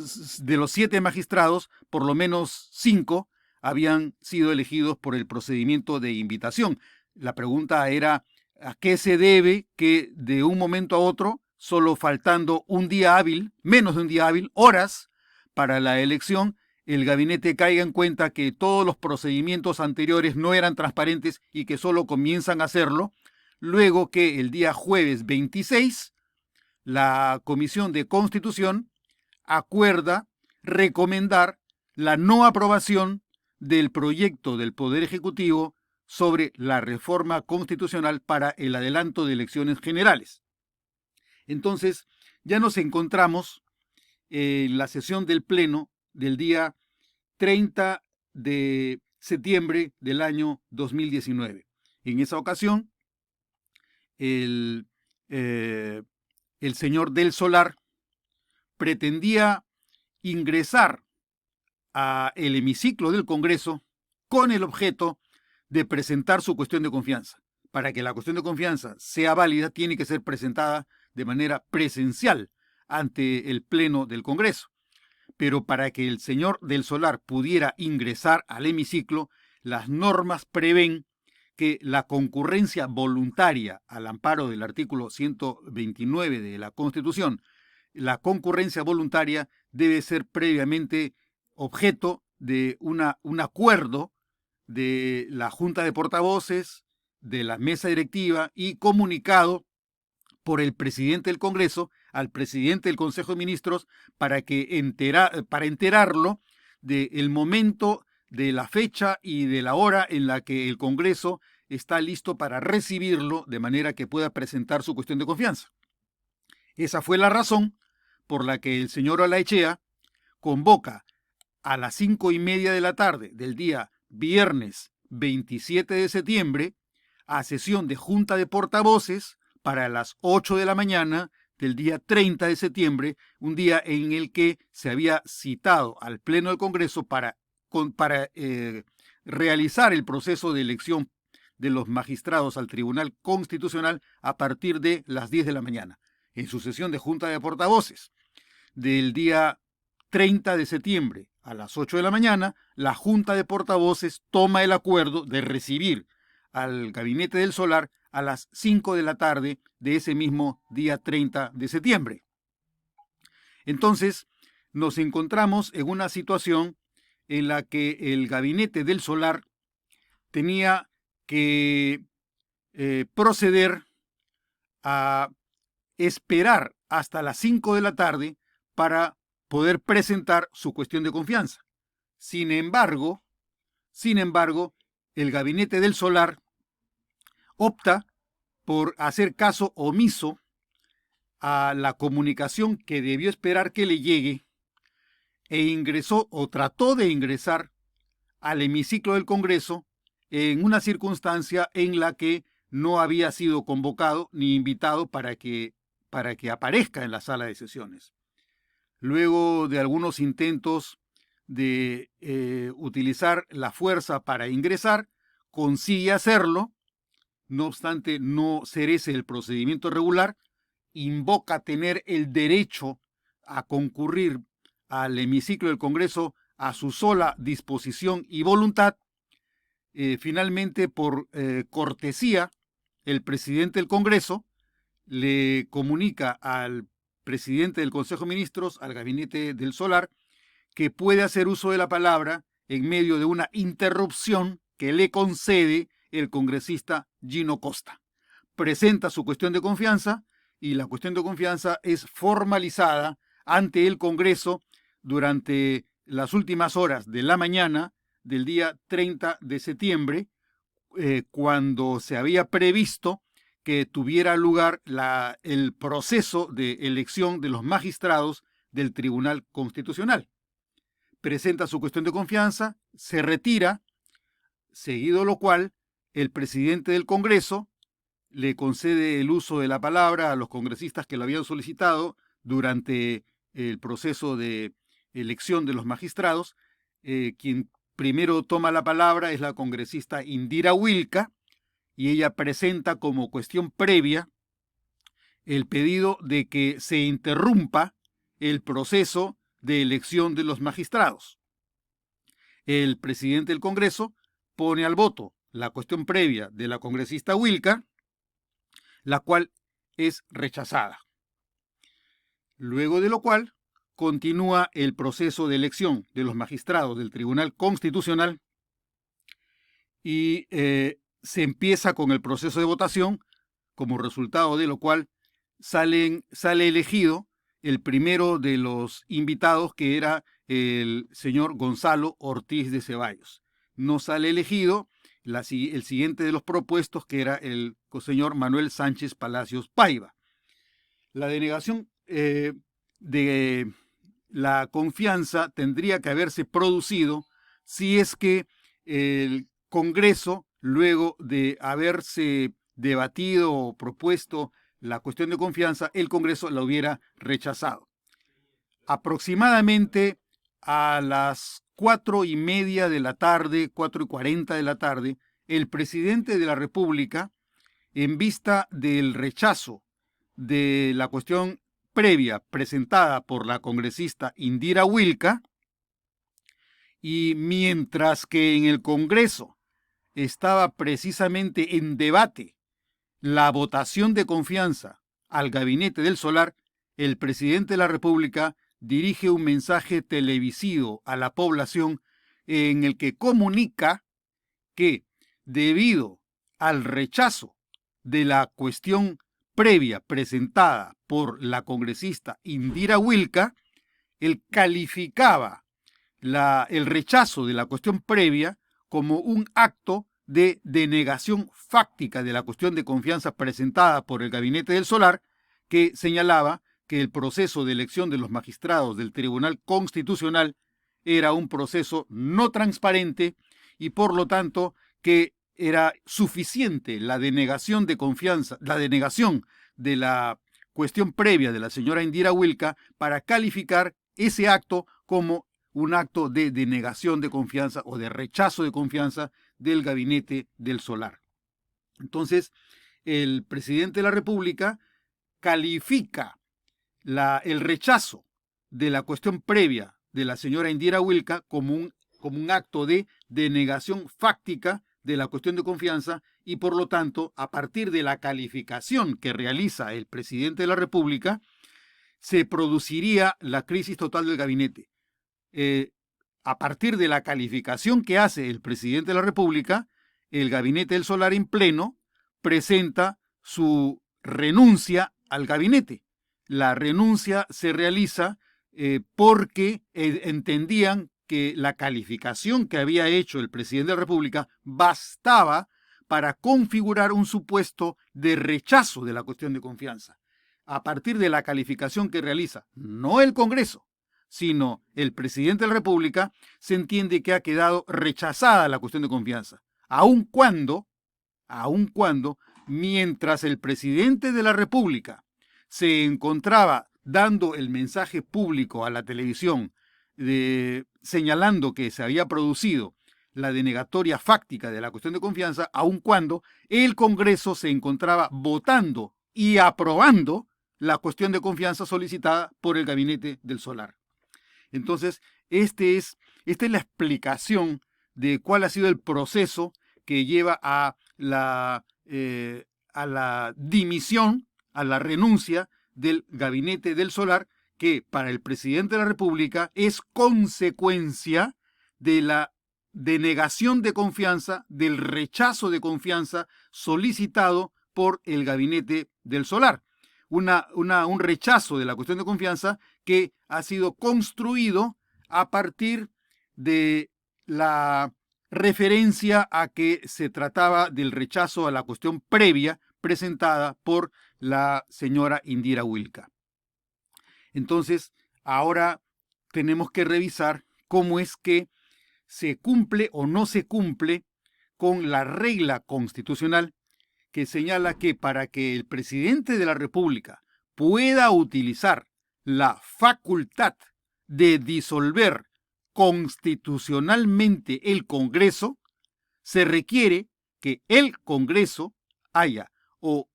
7 magistrados, por lo menos 5 habían sido elegidos por el procedimiento de invitación. La pregunta era, ¿a qué se debe que de un momento a otro, solo faltando un día hábil, menos de un día hábil, horas para la elección, el gabinete caiga en cuenta que todos los procedimientos anteriores no eran transparentes y que solo comienzan a hacerlo, luego que el día jueves 26, la Comisión de Constitución acuerda recomendar la no aprobación del proyecto del Poder Ejecutivo sobre la reforma constitucional para el adelanto de elecciones generales. Entonces, ya nos encontramos en la sesión del Pleno del día 30 de septiembre del año 2019, En esa ocasión, el, eh, el señor del Solar pretendía ingresar a el hemiciclo del Congreso con el objeto de presentar su cuestión de confianza. Para que la cuestión de confianza sea válida, tiene que ser presentada de manera presencial ante el Pleno del Congreso. Pero para que el señor del Solar pudiera ingresar al hemiciclo, las normas prevén que la concurrencia voluntaria, al amparo del artículo 129 de la Constitución, la concurrencia voluntaria debe ser previamente objeto de un acuerdo de la Junta de Portavoces, de la mesa directiva y comunicado por el presidente del Congreso al presidente del Consejo de Ministros para enterarlo del momento, de la fecha y de la hora en la que el Congreso está listo para recibirlo de manera que pueda presentar su cuestión de confianza. Esa fue la razón por la que el señor Olaechea convoca a las 5:30 de la tarde del día viernes 27 de septiembre a sesión de Junta de Portavoces para las 8 de la mañana del día 30 de septiembre, un día en el que se había citado al Pleno del Congreso para realizar el proceso de elección de los magistrados al Tribunal Constitucional a partir de las 10 de la mañana. En su sesión de Junta de Portavoces del día 30 de septiembre a las 8 de la mañana, la Junta de Portavoces toma el acuerdo de recibir al Gabinete del Solar a las 5 de la tarde de ese mismo día 30 de septiembre. Entonces, nos encontramos en una situación en la que el Gabinete del Solar tenía que proceder a esperar hasta las 5 de la tarde para poder presentar su cuestión de confianza. Sin embargo, el Gabinete del Solar opta por hacer caso omiso a la comunicación que debió esperar que le llegue e ingresó o trató de ingresar al hemiciclo del Congreso en una circunstancia en la que no había sido convocado ni invitado para que aparezca en la sala de sesiones. Luego de algunos intentos de utilizar la fuerza para ingresar, consigue hacerlo. No obstante, no ser ese el procedimiento regular, invoca tener el derecho a concurrir al hemiciclo del Congreso a su sola disposición y voluntad. Finalmente, por cortesía, el presidente del Congreso le comunica al presidente del Consejo de Ministros, al Gabinete del Solar, que puede hacer uso de la palabra en medio de una interrupción que le concede el congresista Gino Costa. Presenta su cuestión de confianza y la cuestión de confianza es formalizada ante el Congreso durante las últimas horas de la mañana del día 30 de septiembre, cuando se había previsto que tuviera lugar el proceso de elección de los magistrados del Tribunal Constitucional. Presenta su cuestión de confianza, se retira, seguido lo cual el presidente del Congreso le concede el uso de la palabra a los congresistas que lo habían solicitado durante el proceso de elección de los magistrados. Quien primero toma la palabra es la congresista Indira Wilca, y ella presenta como cuestión previa el pedido de que se interrumpa el proceso de elección de los magistrados. El presidente del Congreso pone al voto la cuestión previa de la congresista Wilca, la cual es rechazada. Luego de lo cual continúa el proceso de elección de los magistrados del Tribunal Constitucional y se empieza con el proceso de votación, como resultado de lo cual sale elegido el primero de los invitados, que era el señor Gonzalo Ortiz de Ceballos. No sale elegido el siguiente de los propuestos, que era el señor Manuel Sánchez Palacios Paiva. La denegación de la confianza tendría que haberse producido si es que el Congreso luego de haberse debatido o propuesto la cuestión de confianza, el Congreso la hubiera rechazado. Aproximadamente a las 4:30 de la tarde, 4:40 de la tarde, el presidente de la República, en vista del rechazo de la cuestión previa presentada por la congresista Indira Wilka, y mientras que en el Congreso estaba precisamente en debate la votación de confianza al gabinete del Solar, el presidente de la República dirige un mensaje televisivo a la población en el que comunica que debido al rechazo de la cuestión previa presentada por la congresista Indira Wilka, él calificaba el rechazo de la cuestión previa como un acto de denegación fáctica de la cuestión de confianza presentada por el gabinete del Solar, que señalaba que el proceso de elección de los magistrados del Tribunal Constitucional era un proceso no transparente y por lo tanto que era suficiente la denegación de confianza, la denegación de la cuestión previa de la señora Indira Wilka para calificar ese acto como un acto de denegación de confianza o de rechazo de confianza del gabinete del Solar. Entonces, el presidente de la República califica el rechazo de la cuestión previa de la señora Indira Wilka como un acto de denegación fáctica de la cuestión de confianza y por lo tanto, a partir de la calificación que realiza el presidente de la República, se produciría la crisis total del gabinete. A partir de la calificación que hace el presidente de la República, el gabinete del Solar en pleno presenta su renuncia al gabinete. La renuncia se realiza porque entendían que la calificación que había hecho el presidente de la República bastaba para configurar un supuesto de rechazo de la cuestión de confianza. A partir de la calificación que realiza, no el Congreso, sino el presidente de la República, se entiende que ha quedado rechazada la cuestión de confianza, aun cuando, mientras el presidente de la República se encontraba dando el mensaje público a la televisión señalando que se había producido la denegatoria fáctica de la cuestión de confianza, aun cuando el Congreso se encontraba votando y aprobando la cuestión de confianza solicitada por el gabinete del Solar. Entonces, esta es la explicación de cuál ha sido el proceso que lleva a la dimisión, a la renuncia del gabinete del Solar, que para el presidente de la República es consecuencia de la denegación de confianza, del rechazo de confianza solicitado por el gabinete del Solar. Un rechazo de la cuestión de confianza que ha sido construido a partir de la referencia a que se trataba del rechazo a la cuestión previa presentada por la señora Indira Wilka. Entonces, ahora tenemos que revisar cómo es que se cumple o no se cumple con la regla constitucional que señala que para que el presidente de la República pueda utilizar la facultad de disolver constitucionalmente el Congreso, se requiere que el Congreso haya o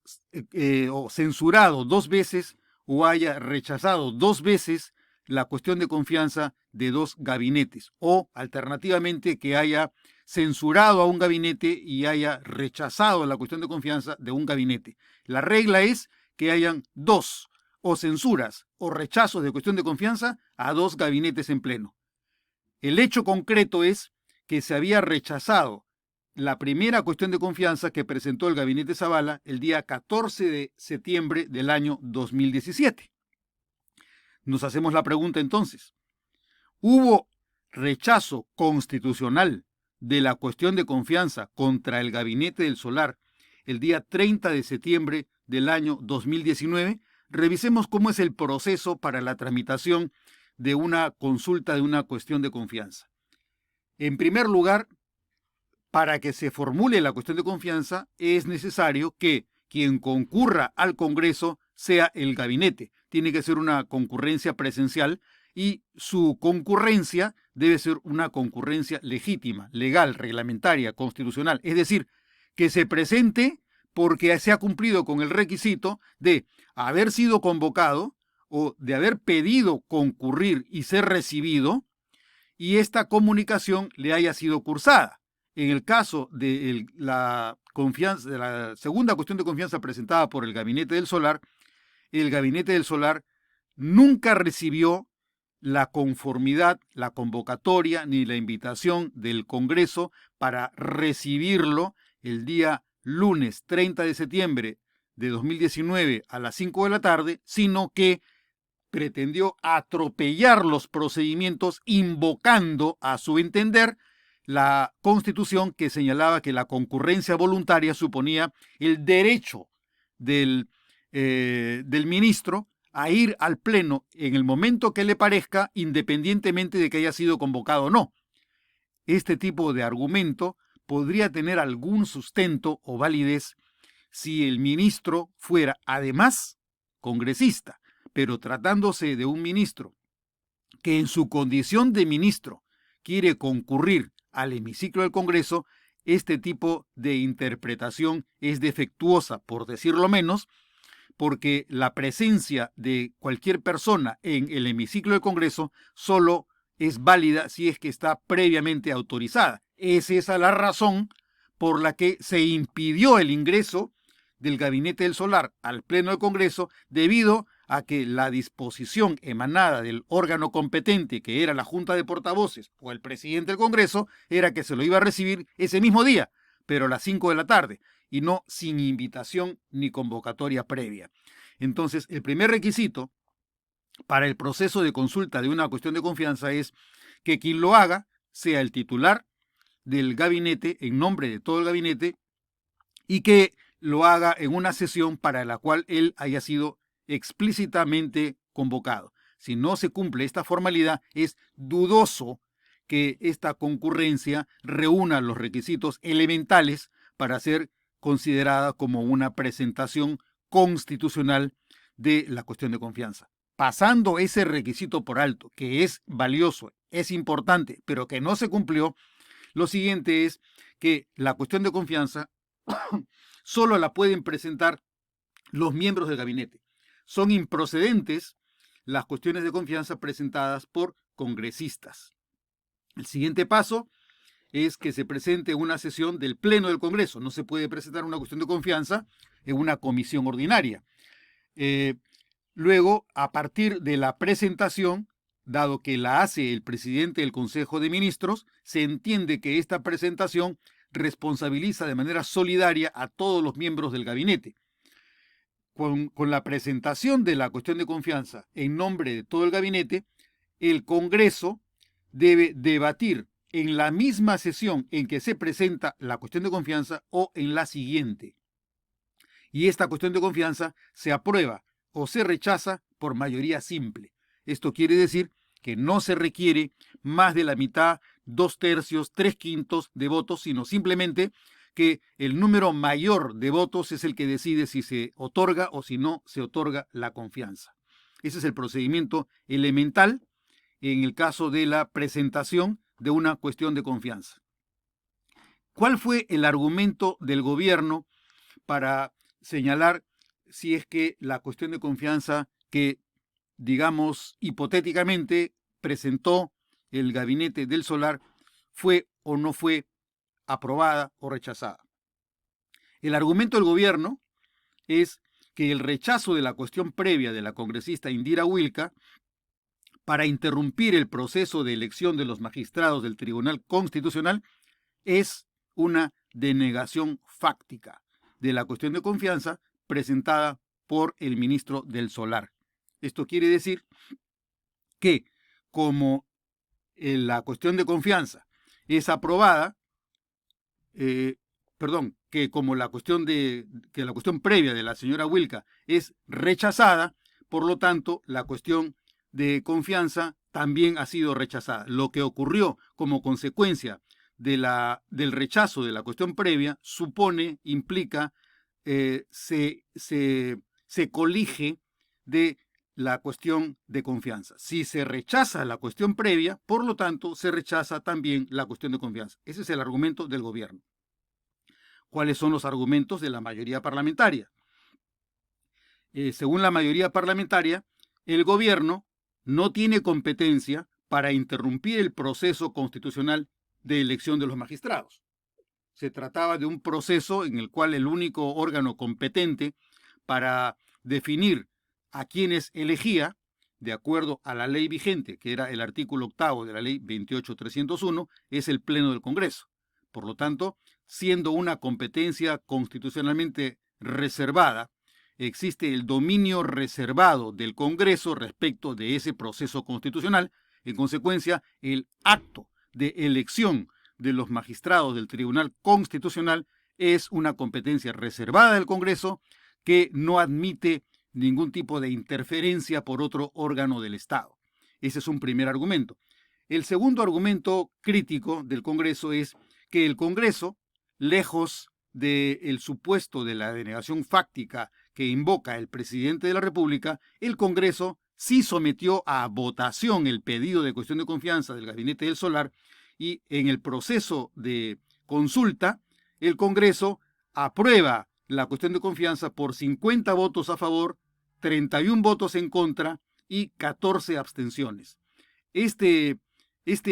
censurado 2 veces o haya rechazado 2 veces la cuestión de confianza de 2 gabinetes, o alternativamente que haya censurado a un gabinete y haya rechazado la cuestión de confianza de un gabinete. La regla es que hayan 2 o censuras o rechazos de cuestión de confianza a 2 gabinetes en pleno. El hecho concreto es que se había rechazado la primera cuestión de confianza que presentó el gabinete Zavala el día 14 de septiembre del año 2017. Nos hacemos la pregunta entonces, ¿hubo rechazo constitucional de la cuestión de confianza contra el gabinete del Solar el día 30 de septiembre del año 2019? Revisemos cómo es el proceso para la tramitación de una consulta de una cuestión de confianza. En primer lugar, para que se formule la cuestión de confianza es necesario que quien concurra al Congreso sea el gabinete. Tiene que ser una concurrencia presencial y su concurrencia debe ser una concurrencia legítima, legal, reglamentaria, constitucional. Es decir, que se presente porque se ha cumplido con el requisito de haber sido convocado o de haber pedido concurrir y ser recibido, y esta comunicación le haya sido cursada. En el caso de la segunda cuestión de confianza presentada por el Gabinete del Solar, el Gabinete del Solar nunca recibió la conformidad, la convocatoria ni la invitación del Congreso para recibirlo el día lunes 30 de septiembre de 2019 a las 5 de la tarde, sino que pretendió atropellar los procedimientos invocando, a su entender, la Constitución, que señalaba que la concurrencia voluntaria suponía el derecho del ministro a ir al Pleno en el momento que le parezca, independientemente de que haya sido convocado o no. Este tipo de argumento podría tener algún sustento o validez si el ministro fuera, además, congresista, pero tratándose de un ministro que en su condición de ministro quiere concurrir al hemiciclo del Congreso, este tipo de interpretación es defectuosa, por decirlo menos, porque la presencia de cualquier persona en el hemiciclo del Congreso solo es válida si es que está previamente autorizada. Es esa la razón por la que se impidió el ingreso del Gabinete del Solar al Pleno del Congreso, debido a que la disposición emanada del órgano competente, que era la Junta de Portavoces o el presidente del Congreso, era que se lo iba a recibir ese mismo día, pero a las 5 de la tarde, y no sin invitación ni convocatoria previa. Entonces, el primer requisito para el proceso de consulta de una cuestión de confianza es que quien lo haga sea el titular del gabinete, en nombre de todo el gabinete, y que lo haga en una sesión para la cual él haya sido explícitamente convocado. Si no se cumple esta formalidad, es dudoso que esta concurrencia reúna los requisitos elementales para ser considerada como una presentación constitucional de la cuestión de confianza. Pasando ese requisito por alto, que es valioso, es importante, pero que no se cumplió, lo siguiente es que la cuestión de confianza solo la pueden presentar los miembros del gabinete. Son improcedentes las cuestiones de confianza presentadas por congresistas. El siguiente paso es que se presente una sesión del Pleno del Congreso. No se puede presentar una cuestión de confianza en una comisión ordinaria. Luego, a partir de la presentación, dado que la hace el presidente del Consejo de Ministros, se entiende que esta presentación responsabiliza de manera solidaria a todos los miembros del gabinete. Con la presentación de la cuestión de confianza en nombre de todo el gabinete, el Congreso debe debatir en la misma sesión en que se presenta la cuestión de confianza o en la siguiente. Y esta cuestión de confianza se aprueba o se rechaza por mayoría simple. Esto quiere decir que no se requiere más de la mitad, 2/3, 3/5 de votos, sino simplemente que el número mayor de votos es el que decide si se otorga o si no se otorga la confianza. Ese es el procedimiento elemental en el caso de la presentación de una cuestión de confianza. ¿Cuál fue el argumento del gobierno para señalar si es que la cuestión de confianza que, digamos, hipotéticamente presentó el Gabinete del Solar fue o no fue aprobada o rechazada? El argumento del gobierno es que el rechazo de la cuestión previa de la congresista Indira Wilca para interrumpir el proceso de elección de los magistrados del Tribunal Constitucional es una denegación fáctica de la cuestión de confianza presentada por el ministro del Solar. Esto quiere decir que como la cuestión de confianza es aprobada, que como la cuestión previa de la señora Wilca es rechazada, por lo tanto, la cuestión de confianza también ha sido rechazada. Lo que ocurrió como consecuencia del rechazo de la cuestión previa implica, se colige de la cuestión de confianza. Si se rechaza la cuestión previa, por lo tanto, se rechaza también la cuestión de confianza. Ese es el argumento del gobierno. ¿Cuáles son los argumentos de la mayoría parlamentaria? Según la mayoría parlamentaria, el gobierno no tiene competencia para interrumpir el proceso constitucional de elección de los magistrados. Se trataba de un proceso en el cual el único órgano competente para definir a quienes elegía, de acuerdo a la ley vigente, que era el artículo 8 de la ley 28.301, es el Pleno del Congreso. Por lo tanto, siendo una competencia constitucionalmente reservada, existe el dominio reservado del Congreso respecto de ese proceso constitucional. En consecuencia, el acto de elección de los magistrados del Tribunal Constitucional es una competencia reservada del Congreso que no admite ningún tipo de interferencia por otro órgano del Estado. Ese es un primer argumento. El segundo argumento crítico del Congreso es que el Congreso, lejos del supuesto de la denegación fáctica que invoca el presidente de la República, el Congreso sí sometió a votación el pedido de cuestión de confianza del Gabinete del Solar y en el proceso de consulta, el Congreso aprueba la cuestión de confianza por 50 votos a favor, 31 votos en contra y 14 abstenciones. Este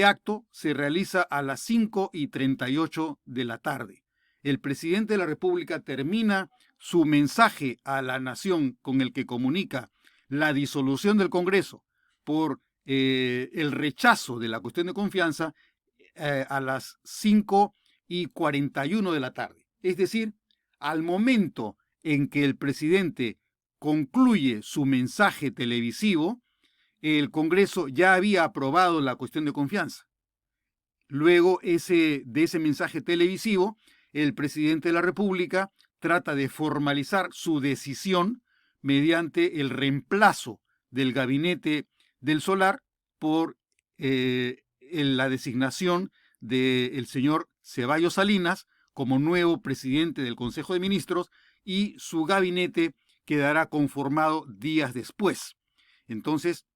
acto se realiza a las 5:38 de la tarde. El presidente de la República termina su mensaje a la nación con el que comunica la disolución del Congreso por el rechazo de la cuestión de confianza a las 5:41 de la tarde. Es decir, al momento en que el presidente concluye su mensaje televisivo, el Congreso ya había aprobado la cuestión de confianza. Luego de ese mensaje televisivo, el presidente de la República trata de formalizar su decisión mediante el reemplazo del Gabinete del Solar por la designación del señor Ceballos Salinas como nuevo presidente del Consejo de Ministros, y su gabinete quedará conformado días después. Entonces,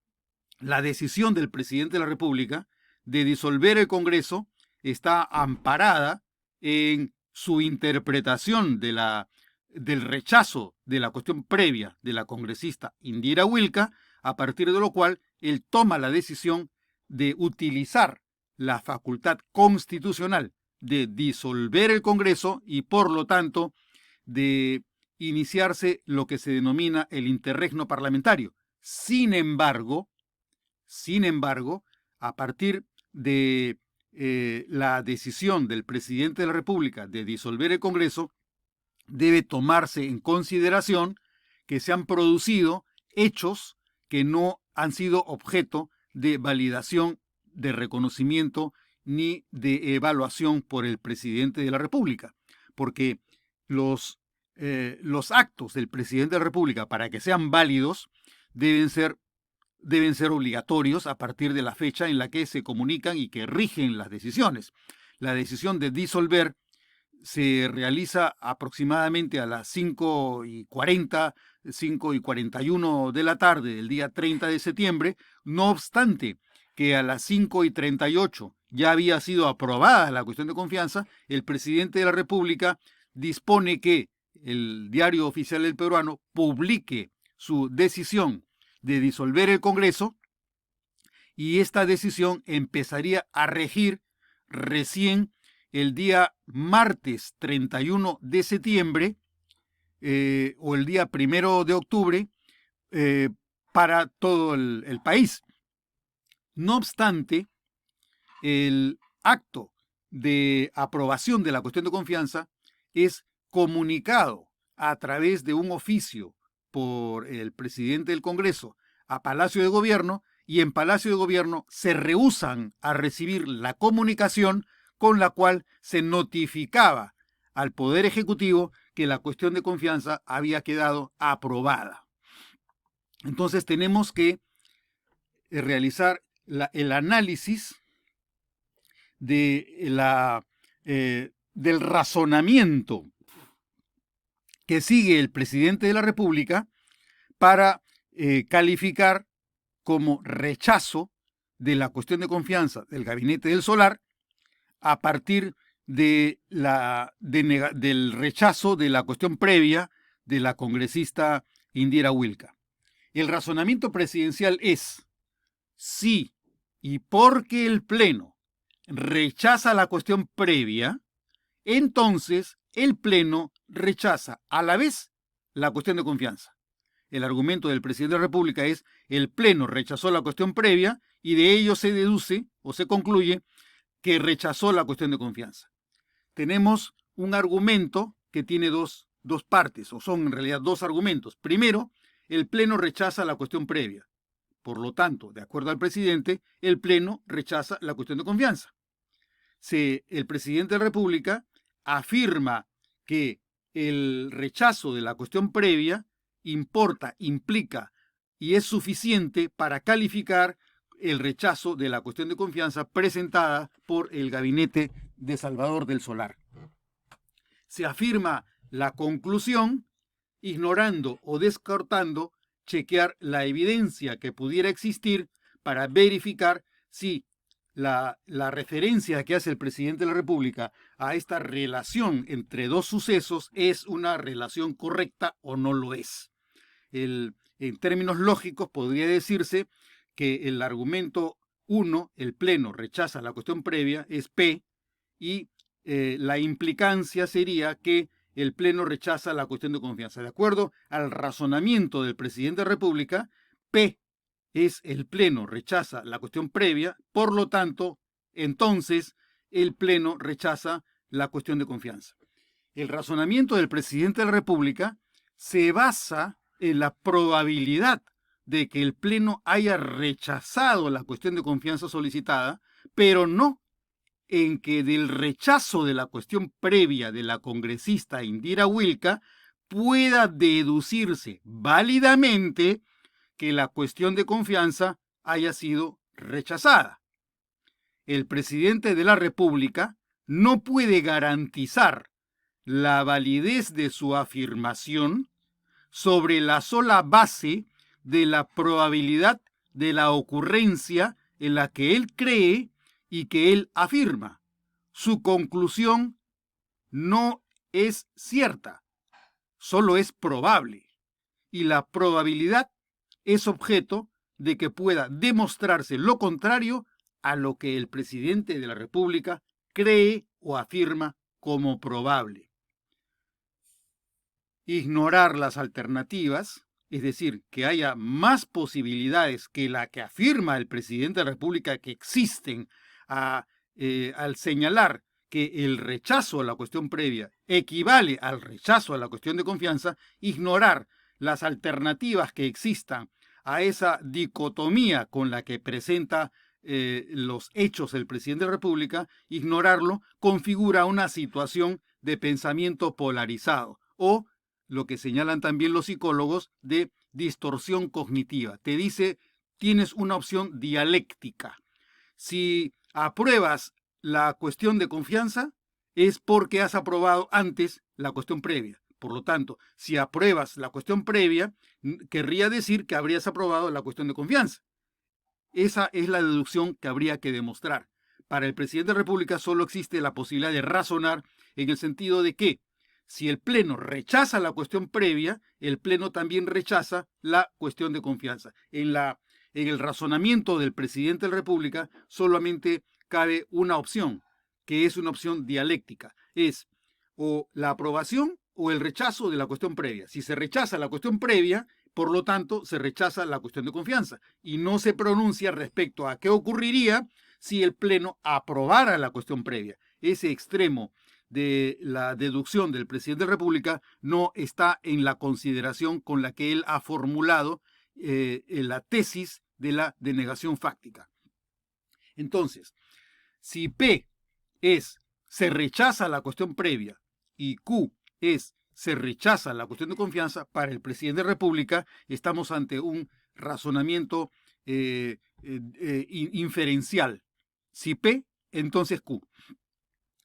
la decisión del presidente de la República de disolver el Congreso está amparada en su interpretación del rechazo de la cuestión previa de la congresista Indira Wilka, a partir de lo cual él toma la decisión de utilizar la facultad constitucional de disolver el Congreso y, por lo tanto, de iniciarse lo que se denomina el interregno parlamentario. Sin embargo, a partir de la decisión del presidente de la República de disolver el Congreso, debe tomarse en consideración que se han producido hechos que no han sido objeto de validación, de reconocimiento ni de evaluación por el presidente de la República, porque los actos del presidente de la República, para que sean válidos, deben ser obligatorios a partir de la fecha en la que se comunican y que rigen las decisiones. La decisión de disolver se realiza aproximadamente a las 5:40, 5:41 de la tarde del día 30 de septiembre, no obstante que a las 5:38 ya había sido aprobada la cuestión de confianza. El presidente de la República dispone que el Diario Oficial del Peruano publique su decisión de disolver el Congreso, y esta decisión empezaría a regir recién el día martes 31 de septiembre o el día 1 de octubre para todo el país. No obstante, el acto de aprobación de la cuestión de confianza es comunicado a través de un oficio por el presidente del Congreso a Palacio de Gobierno, y en Palacio de Gobierno se rehúsan a recibir la comunicación con la cual se notificaba al Poder Ejecutivo que la cuestión de confianza había quedado aprobada. Entonces tenemos que realizar el análisis del razonamiento que sigue el presidente de la República para calificar como rechazo de la cuestión de confianza del gabinete del Solar a partir del rechazo de la cuestión previa de la congresista Indira Wilka. El razonamiento presidencial es: sí, y porque el Pleno rechaza la cuestión previa, entonces el Pleno rechaza a la vez la cuestión de confianza. El argumento del presidente de la República es: el Pleno rechazó la cuestión previa y de ello se deduce o se concluye que rechazó la cuestión de confianza. Tenemos un argumento que tiene dos partes, o son en realidad dos argumentos. Primero, el Pleno rechaza la cuestión previa. Por lo tanto, de acuerdo al presidente, el Pleno rechaza la cuestión de confianza. El presidente de la República afirma que el rechazo de la cuestión previa importa, implica y es suficiente para calificar el rechazo de la cuestión de confianza presentada por el gabinete de Salvador del Solar. Se afirma la conclusión ignorando o descartando chequear la evidencia que pudiera existir para verificar si la referencia que hace el presidente de la República a esta relación entre dos sucesos es una relación correcta o no lo es. En términos lógicos podría decirse que el argumento 1, el Pleno rechaza la cuestión previa, es P, y la implicancia sería que el Pleno rechaza la cuestión de confianza. De acuerdo al razonamiento del presidente de la República, P es el Pleno rechaza la cuestión previa, por lo tanto, entonces el Pleno rechaza la cuestión de confianza. El razonamiento del presidente de la República se basa en la probabilidad de que el Pleno haya rechazado la cuestión de confianza solicitada, pero no en que del rechazo de la cuestión previa de la congresista Indira Wilka pueda deducirse válidamente que la cuestión de confianza haya sido rechazada. El presidente de la República no puede garantizar la validez de su afirmación sobre la sola base de la probabilidad de la ocurrencia en la que él cree y que él afirma. Su conclusión no es cierta, solo es probable, y la probabilidad es objeto de que pueda demostrarse lo contrario a lo que el presidente de la República cree o afirma como probable. Ignorar las alternativas, es decir, que haya más posibilidades que la que afirma el presidente de la República que existen al señalar que el rechazo a la cuestión previa equivale al rechazo a la cuestión de confianza, ignorar las alternativas que existan a esa dicotomía con la que presenta los hechos el presidente de la República, ignorarlo configura una situación de pensamiento polarizado o lo que señalan también los psicólogos de distorsión cognitiva. Te dice, tienes una opción dialéctica. Si apruebas la cuestión de confianza, es porque has aprobado antes la cuestión previa. Por lo tanto, si apruebas la cuestión previa, querría decir que habrías aprobado la cuestión de confianza. Esa es la deducción que habría que demostrar. Para el presidente de la República solo existe la posibilidad de razonar en el sentido de que si el Pleno rechaza la cuestión previa, el Pleno también rechaza la cuestión de confianza. En el razonamiento del presidente de la República solamente cabe una opción, que es una opción dialéctica. Es o la aprobación o el rechazo de la cuestión previa. Si se rechaza la cuestión previa, por lo tanto, se rechaza la cuestión de confianza y no se pronuncia respecto a qué ocurriría si el Pleno aprobara la cuestión previa. Ese extremo de la deducción del presidente de la República no está en la consideración con la que él ha formulado la tesis de la denegación fáctica. Entonces, si P es se rechaza la cuestión previa y Q es se rechaza la cuestión de confianza, para el presidente de la República estamos ante un razonamiento inferencial. Si P entonces Q.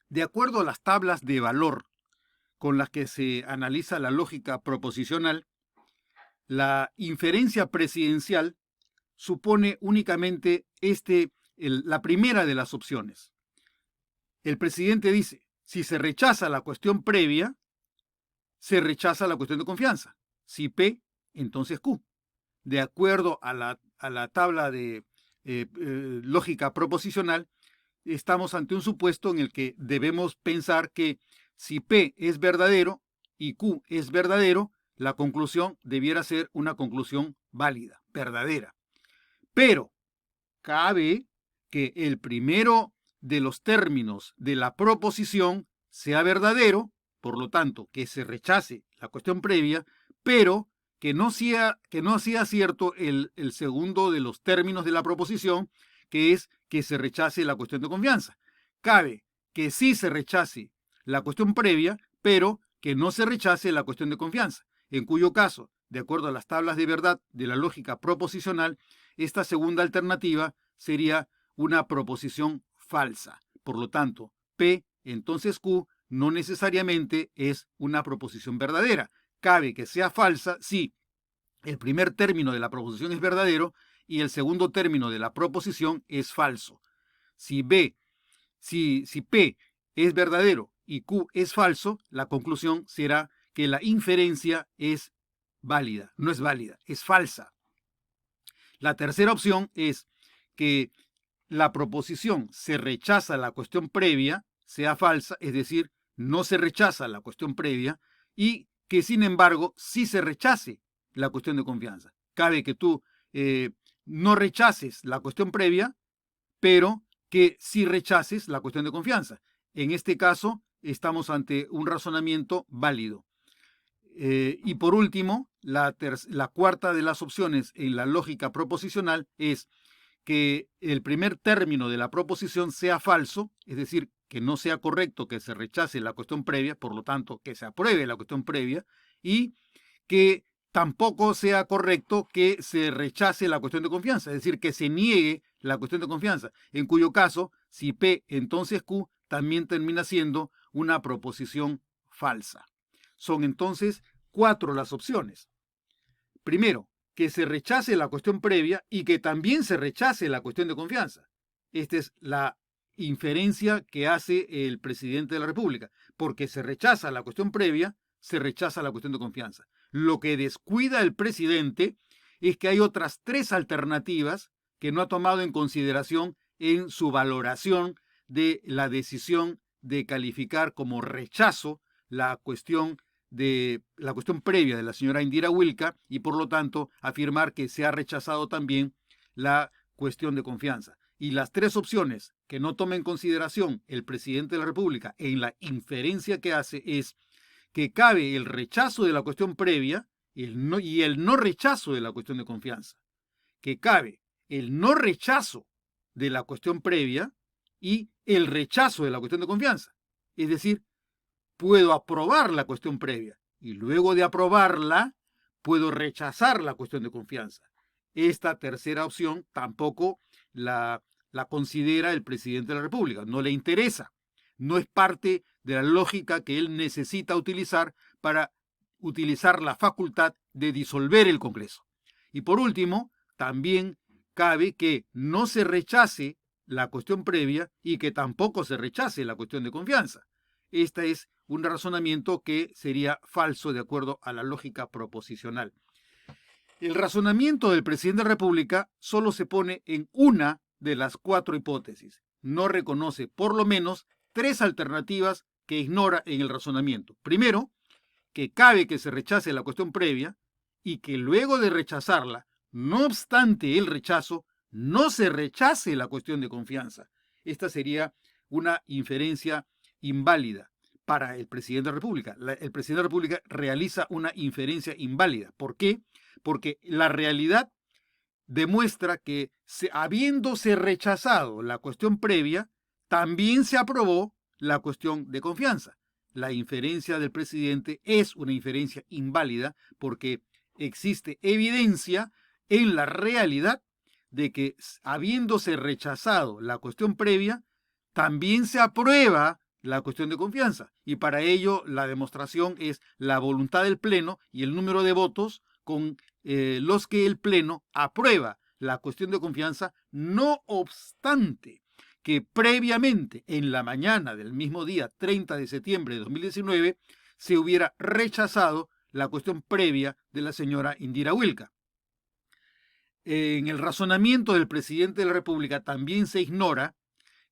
De acuerdo a las tablas de valor con las que se analiza la lógica proposicional, la inferencia presidencial supone únicamente la primera de las opciones. El presidente dice, si se rechaza la cuestión previa, se rechaza la cuestión de confianza. Si P, entonces Q. De acuerdo a la tabla de lógica proposicional, estamos ante un supuesto en el que debemos pensar que si P es verdadero y Q es verdadero, la conclusión debiera ser una conclusión válida, verdadera. Pero cabe que el primero de los términos de la proposición sea verdadero, por lo tanto, que se rechace la cuestión previa, pero que no sea cierto el segundo de los términos de la proposición, que es que se rechace la cuestión de confianza. Cabe que sí se rechace la cuestión previa, pero que no se rechace la cuestión de confianza, en cuyo caso, de acuerdo a las tablas de verdad de la lógica proposicional, esta segunda alternativa sería una proposición falsa. Por lo tanto, P, entonces Q, no necesariamente es una proposición verdadera. Cabe que sea falsa si el primer término de la proposición es verdadero y el segundo término de la proposición es falso. Si P es verdadero y Q es falso, la conclusión será que la inferencia es válida, no es válida, es falsa. La tercera opción es que la proposición se rechaza la cuestión previa, sea falsa, es decir, no se rechaza la cuestión previa, y que sin embargo sí se rechace la cuestión de confianza. Cabe que tú no rechaces la cuestión previa, pero que sí rechaces la cuestión de confianza. En este caso, estamos ante un razonamiento válido. Y por último, la cuarta de las opciones en la lógica proposicional es que el primer término de la proposición sea falso, es decir, que no sea correcto que se rechace la cuestión previa, por lo tanto, que se apruebe la cuestión previa, y que tampoco sea correcto que se rechace la cuestión de confianza, es decir, que se niegue la cuestión de confianza, en cuyo caso, si P entonces Q, también termina siendo una proposición falsa. Son entonces 4 las opciones. Primero, que se rechace la cuestión previa y que también se rechace la cuestión de confianza. Esta es la inferencia que hace el presidente de la República, porque se rechaza la cuestión previa, se rechaza la cuestión de confianza. Lo que descuida el presidente es que hay otras 3 alternativas que no ha tomado en consideración en su valoración de la decisión de calificar como rechazo la cuestión previa de la señora Indira Wilka y por lo tanto afirmar que se ha rechazado también la cuestión de confianza. Y las 3 opciones que no toma en consideración el presidente de la República en la inferencia que hace es que cabe el rechazo de la cuestión previa y el no rechazo de la cuestión de confianza. Que cabe el no rechazo de la cuestión previa y el rechazo de la cuestión de confianza. Es decir, puedo aprobar la cuestión previa y luego de aprobarla puedo rechazar la cuestión de confianza. Esta tercera opción tampoco la considera el presidente de la República, no le interesa, no es parte de la lógica que él necesita utilizar para utilizar la facultad de disolver el Congreso. Y por último, también cabe que no se rechace la cuestión previa y que tampoco se rechace la cuestión de confianza. Este es un razonamiento que sería falso de acuerdo a la lógica proposicional. El razonamiento del presidente de la República solo se pone en una de las 4 hipótesis. No reconoce por lo menos 3 alternativas que ignora en el razonamiento. Primero, que cabe que se rechace la cuestión previa y que luego de rechazarla, no obstante el rechazo, no se rechace la cuestión de confianza. Esta sería una inferencia inválida para el presidente de la República. El presidente de la República realiza una inferencia inválida. ¿Por qué? Porque la realidad demuestra que habiéndose rechazado la cuestión previa, también se aprobó la cuestión de confianza. La inferencia del presidente es una inferencia inválida porque existe evidencia en la realidad de que habiéndose rechazado la cuestión previa, también se aprueba la cuestión de confianza. Y para ello la demostración es la voluntad del Pleno y el número de votos con los que el Pleno aprueba la cuestión de confianza, no obstante que previamente, en la mañana del mismo día 30 de septiembre de 2019, se hubiera rechazado la cuestión previa de la señora Indira Wilca. En el razonamiento del presidente de la República también se ignora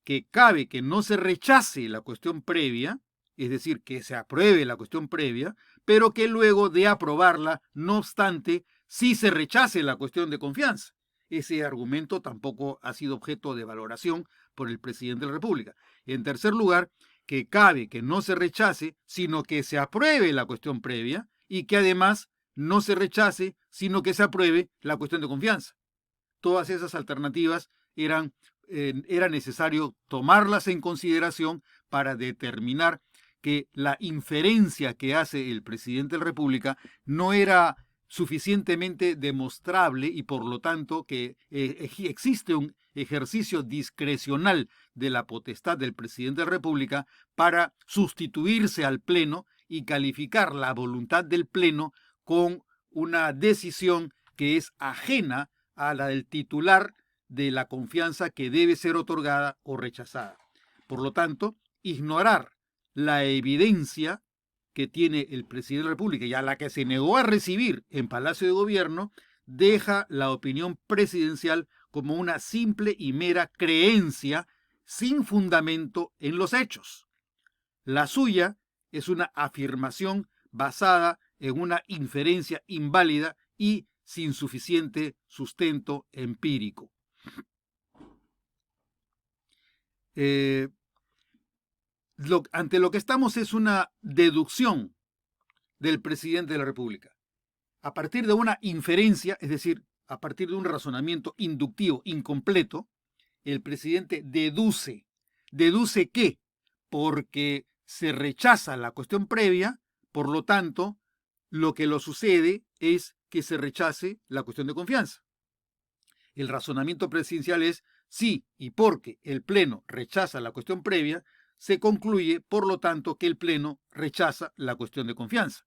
que cabe que no se rechace la cuestión previa, es decir, que se apruebe la cuestión previa, pero que luego de aprobarla, no obstante, sí se rechace la cuestión de confianza. Ese argumento tampoco ha sido objeto de valoración por el presidente de la República. En tercer lugar, que cabe que no se rechace, sino que se apruebe la cuestión previa y que además no se rechace, sino que se apruebe la cuestión de confianza. Todas esas alternativas era necesario tomarlas en consideración para determinar que la inferencia que hace el presidente de la República no era suficientemente demostrable y por lo tanto que existe un ejercicio discrecional de la potestad del presidente de la República para sustituirse al Pleno y calificar la voluntad del Pleno con una decisión que es ajena a la del titular de la confianza que debe ser otorgada o rechazada. Por lo tanto, ignorar la evidencia que tiene el presidente de la República y a la que se negó a recibir en Palacio de Gobierno, deja la opinión presidencial como una simple y mera creencia sin fundamento en los hechos. La suya es una afirmación basada en una inferencia inválida y sin suficiente sustento empírico. Ante lo que estamos es una deducción del presidente de la República. A partir de una inferencia, es decir, a partir de un razonamiento inductivo incompleto, el presidente deduce. ¿Deduce qué? Porque se rechaza la cuestión previa, por lo tanto, lo que lo sucede es que se rechace la cuestión de confianza. El razonamiento presidencial es sí, y porque el Pleno rechaza la cuestión previa, se concluye, por lo tanto, que el Pleno rechaza la cuestión de confianza.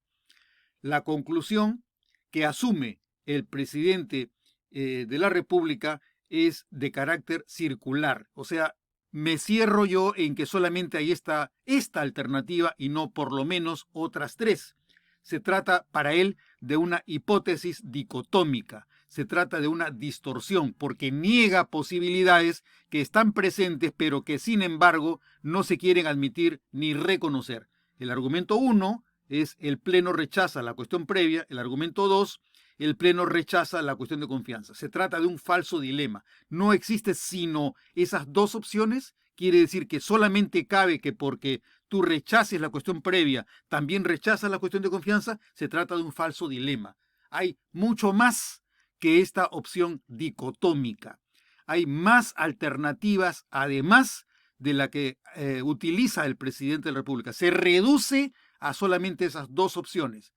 La conclusión que asume el presidente de la República es de carácter circular. O sea, me cierro yo en que solamente hay esta alternativa y no por lo menos otras tres. Se trata para él de una hipótesis dicotómica. Se trata de una distorsión porque niega posibilidades que están presentes pero que sin embargo no se quieren admitir ni reconocer. El argumento 1 es el Pleno rechaza la cuestión previa. El argumento 2, el Pleno rechaza la cuestión de confianza. Se trata de un falso dilema. No existe sino esas dos opciones. Quiere decir que solamente cabe que porque tú rechaces la cuestión previa, también rechazas la cuestión de confianza. Se trata de un falso dilema. Hay mucho más que esta opción dicotómica. Hay más alternativas, además de la que utiliza el presidente de la República. Se reduce a solamente esas dos opciones.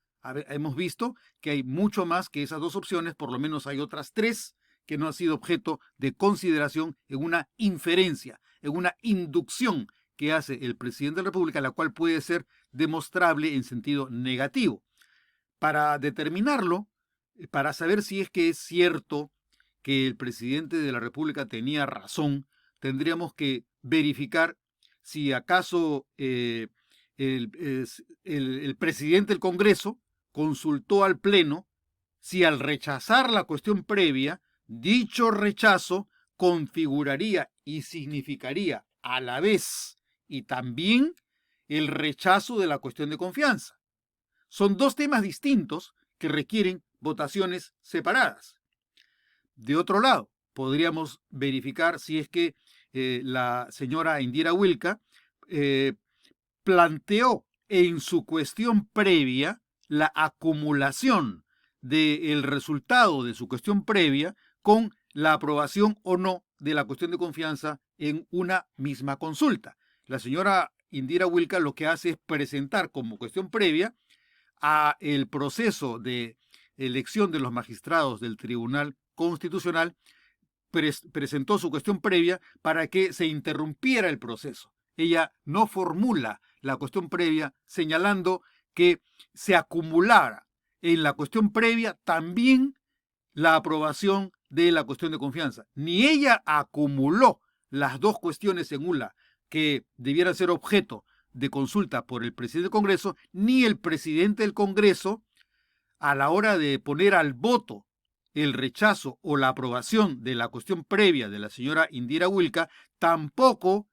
Hemos visto que hay mucho más que esas dos opciones, por lo menos hay otras tres que no han sido objeto de consideración en una inferencia, en una inducción que hace el presidente de la República, la cual puede ser demostrable en sentido negativo. Para determinarlo, para saber si es que es cierto que el presidente de la República tenía razón, tendríamos que verificar si acaso el presidente del Congreso consultó al Pleno si al rechazar la cuestión previa, dicho rechazo configuraría y significaría a la vez y también el rechazo de la cuestión de confianza. Son dos temas distintos que requieren votaciones separadas. De otro lado, podríamos verificar si es que la señora Indira Wilca planteó en su cuestión previa la acumulación del resultado de su cuestión previa con la aprobación o no de la cuestión de confianza en una misma consulta. La señora Indira Wilca lo que hace es presentar como cuestión previa a el proceso de elección de los magistrados del Tribunal Constitucional, presentó su cuestión previa para que se interrumpiera el proceso. Ella no formula la cuestión previa señalando que se acumulara en la cuestión previa también la aprobación de la cuestión de confianza. Ni ella acumuló las dos cuestiones en una que debieran ser objeto de consulta por el presidente del Congreso, ni el presidente del Congreso, a la hora de poner al voto el rechazo o la aprobación de la cuestión previa de la señora Indira Wilca, tampoco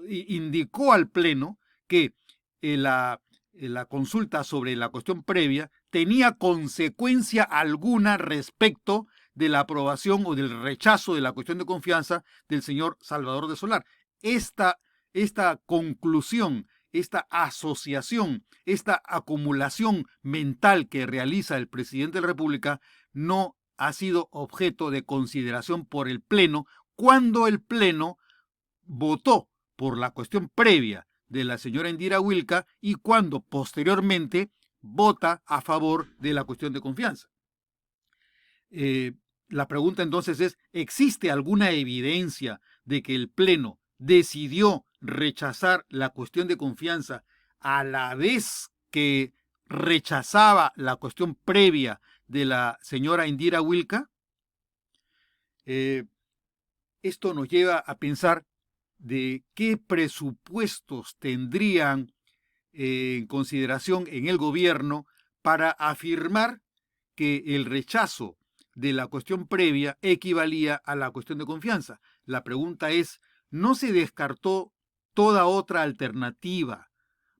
indicó al Pleno que la consulta sobre la cuestión previa tenía consecuencia alguna respecto de la aprobación o del rechazo de la cuestión de confianza del señor Salvador de Solá. Esta conclusión, esta asociación, esta acumulación mental que realiza el presidente de la República no ha sido objeto de consideración por el Pleno cuando el Pleno votó por la cuestión previa de la señora Indira Wilca y cuando posteriormente vota a favor de la cuestión de confianza. La pregunta entonces es, ¿existe alguna evidencia de que el Pleno decidió rechazar la cuestión de confianza a la vez que rechazaba la cuestión previa de la señora Indira Wilca? Esto nos lleva a pensar de qué presupuestos tendrían en consideración en el gobierno para afirmar que el rechazo de la cuestión previa equivalía a la cuestión de confianza. La pregunta es, ¿no se descartó toda otra alternativa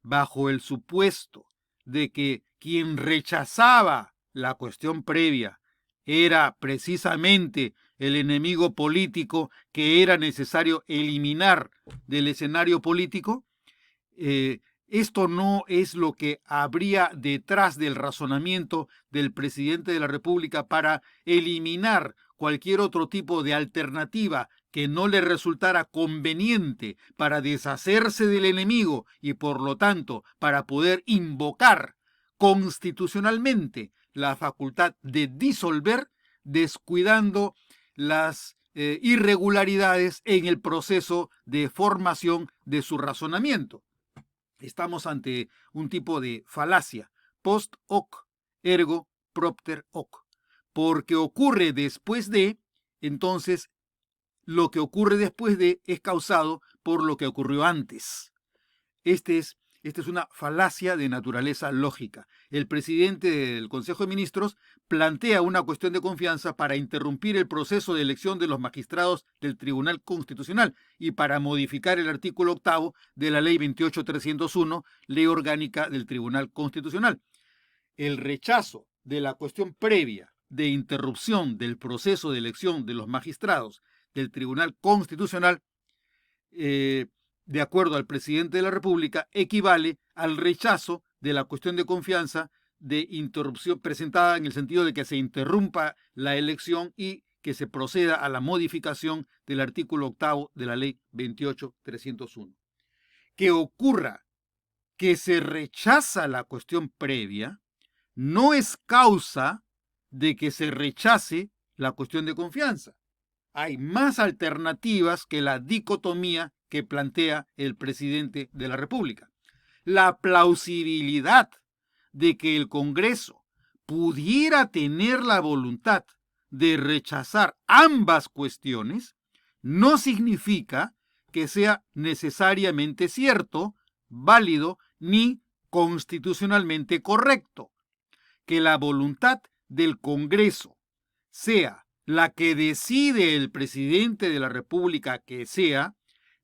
bajo el supuesto de que quien rechazaba la cuestión previa era precisamente el enemigo político que era necesario eliminar del escenario político? Esto no es lo que habría detrás del razonamiento del presidente de la República para eliminar cualquier otro tipo de alternativa que no le resultara conveniente para deshacerse del enemigo y por lo tanto para poder invocar constitucionalmente la facultad de disolver, descuidando las irregularidades en el proceso de formación de su razonamiento. Estamos ante un tipo de falacia, post hoc, ergo propter hoc, porque ocurre después de, entonces lo que ocurre después de es causado por lo que ocurrió antes. Esta es una falacia de naturaleza lógica. El presidente del Consejo de Ministros plantea una cuestión de confianza para interrumpir el proceso de elección de los magistrados del Tribunal Constitucional y para modificar el artículo 8 de la Ley 28.301, Ley Orgánica del Tribunal Constitucional. El rechazo de la cuestión previa de interrupción del proceso de elección de los magistrados del Tribunal Constitucional de acuerdo al presidente de la República, equivale al rechazo de la cuestión de confianza de interrupción presentada en el sentido de que se interrumpa la elección y que se proceda a la modificación del artículo 8 de la Ley 28.301. Que ocurra que se rechaza la cuestión previa no es causa de que se rechace la cuestión de confianza. Hay más alternativas que la dicotomía que plantea el presidente de la República. La plausibilidad de que el Congreso pudiera tener la voluntad de rechazar ambas cuestiones no significa que sea necesariamente cierto, válido ni constitucionalmente correcto. Que la voluntad del Congreso sea la que decide el presidente de la República que sea,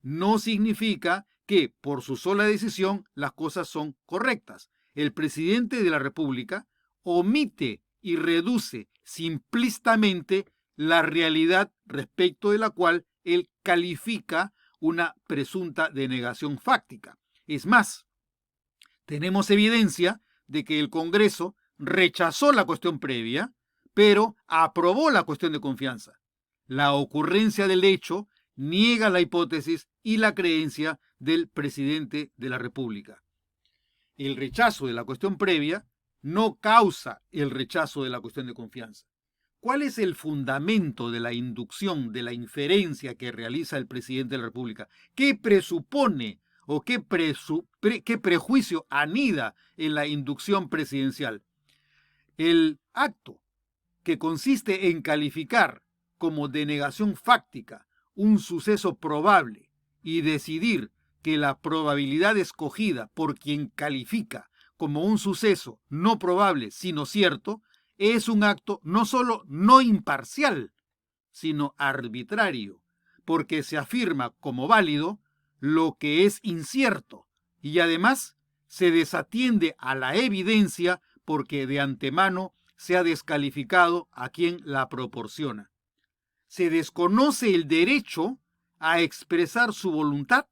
no significa que por su sola decisión las cosas son correctas. El presidente de la República omite y reduce simplistamente la realidad respecto de la cual él califica una presunta denegación fáctica. Es más, tenemos evidencia de que el Congreso rechazó la cuestión previa, pero aprobó la cuestión de confianza. La ocurrencia del hecho niega la hipótesis y la creencia del presidente de la República. El rechazo de la cuestión previa no causa el rechazo de la cuestión de confianza. ¿Cuál es el fundamento de la inducción, de la inferencia que realiza el presidente de la República? ¿Qué presupone o qué prejuicio anida en la inducción presidencial? El acto que consiste en calificar como denegación fáctica un suceso probable y decidir que la probabilidad escogida por quien califica como un suceso no probable sino cierto, es un acto no solo no imparcial, sino arbitrario, porque se afirma como válido lo que es incierto y además se desatiende a la evidencia porque de antemano se ha descalificado a quien la proporciona. Se desconoce el derecho a expresar su voluntad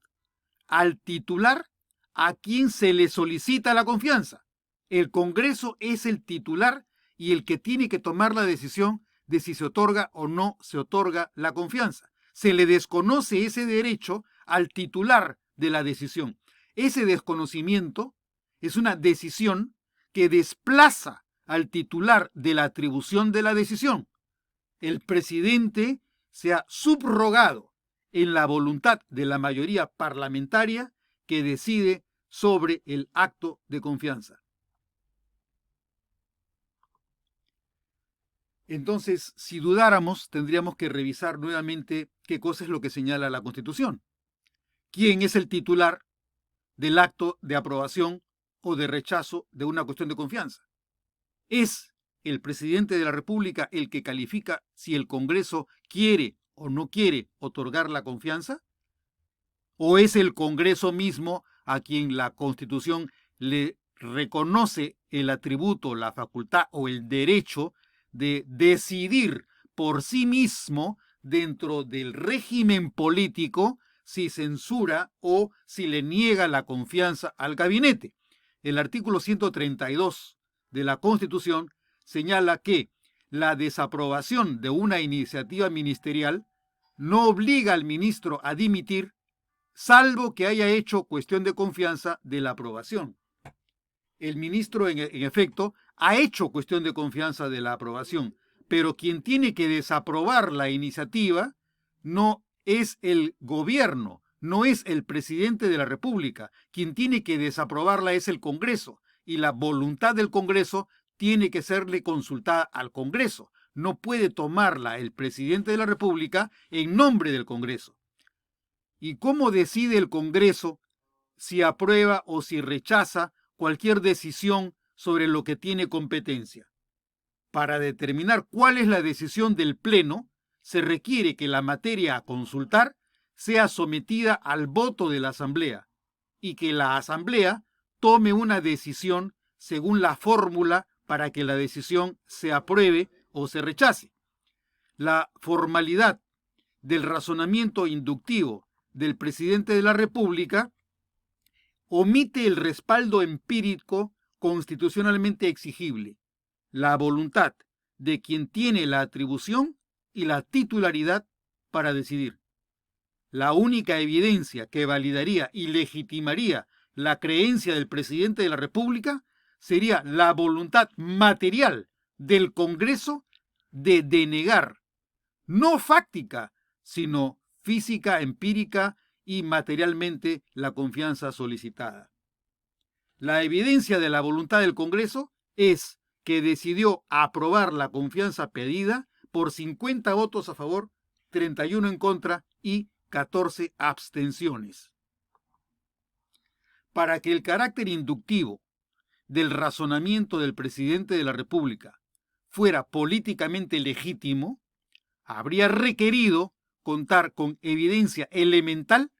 al titular a quien se le solicita la confianza. El Congreso es el titular y el que tiene que tomar la decisión de si se otorga o no se otorga la confianza. Se le desconoce ese derecho al titular de la decisión. Ese desconocimiento es una decisión que desplaza al titular de la atribución de la decisión. El presidente se ha subrogado en la voluntad de la mayoría parlamentaria que decide sobre el acto de confianza. Entonces, si dudáramos, tendríamos que revisar nuevamente qué cosa es lo que señala la Constitución. ¿Quién es el titular del acto de aprobación o de rechazo de una cuestión de confianza? ¿Es el presidente de la República el que califica si el Congreso quiere o no quiere otorgar la confianza? ¿O es el Congreso mismo a quien la Constitución le reconoce el atributo, la facultad o el derecho de decidir por sí mismo dentro del régimen político si censura o si le niega la confianza al gabinete? El artículo 132 de la Constitución señala que la desaprobación de una iniciativa ministerial no obliga al ministro a dimitir, salvo que haya hecho cuestión de confianza de la aprobación. El ministro, en efecto, ha hecho cuestión de confianza de la aprobación, pero quien tiene que desaprobar la iniciativa no es el gobierno, no es el presidente de la República. Quien tiene que desaprobarla es el Congreso, y la voluntad del Congreso tiene que serle consultada al Congreso. No puede tomarla el presidente de la República en nombre del Congreso. ¿Y cómo decide el Congreso si aprueba o si rechaza cualquier decisión sobre lo que tiene competencia? Para determinar cuál es la decisión del Pleno, se requiere que la materia a consultar sea sometida al voto de la Asamblea y que la Asamblea tome una decisión según la fórmula para que la decisión se apruebe o se rechace. La formalidad del razonamiento inductivo del presidente de la República omite el respaldo empírico constitucionalmente exigible, la voluntad de quien tiene la atribución y la titularidad para decidir. La única evidencia que validaría y legitimaría la creencia del presidente de la República sería la voluntad material del Congreso de denegar, no fáctica, sino física, empírica y materialmente la confianza solicitada. La evidencia de la voluntad del Congreso es que decidió aprobar la confianza pedida por 50 votos a favor, 31 en contra y 14 abstenciones. Para que el carácter inductivo del razonamiento del presidente de la República fuera políticamente legítimo, habría requerido contar con evidencia elemental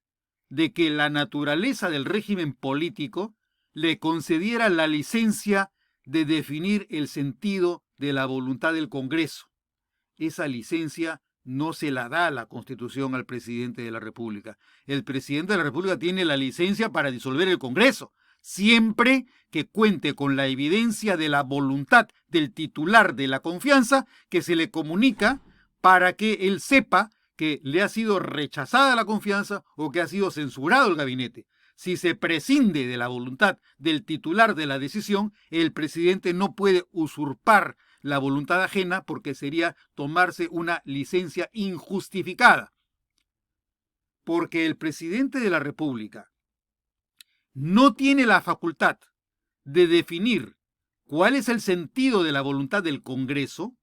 de que la naturaleza del régimen político le concediera la licencia de definir el sentido de la voluntad del Congreso. Esa licencia no se la da la Constitución al presidente de la República. El presidente de la República tiene la licencia para disolver el Congreso, siempre que cuente con la evidencia de la voluntad del titular de la confianza que se le comunica para que él sepa que le ha sido rechazada la confianza o que ha sido censurado el gabinete. Si se prescinde de la voluntad del titular de la decisión, el presidente no puede usurpar la voluntad ajena porque sería tomarse una licencia injustificada. Porque el presidente de la República no tiene la facultad de definir cuál es el sentido de la voluntad del Congreso,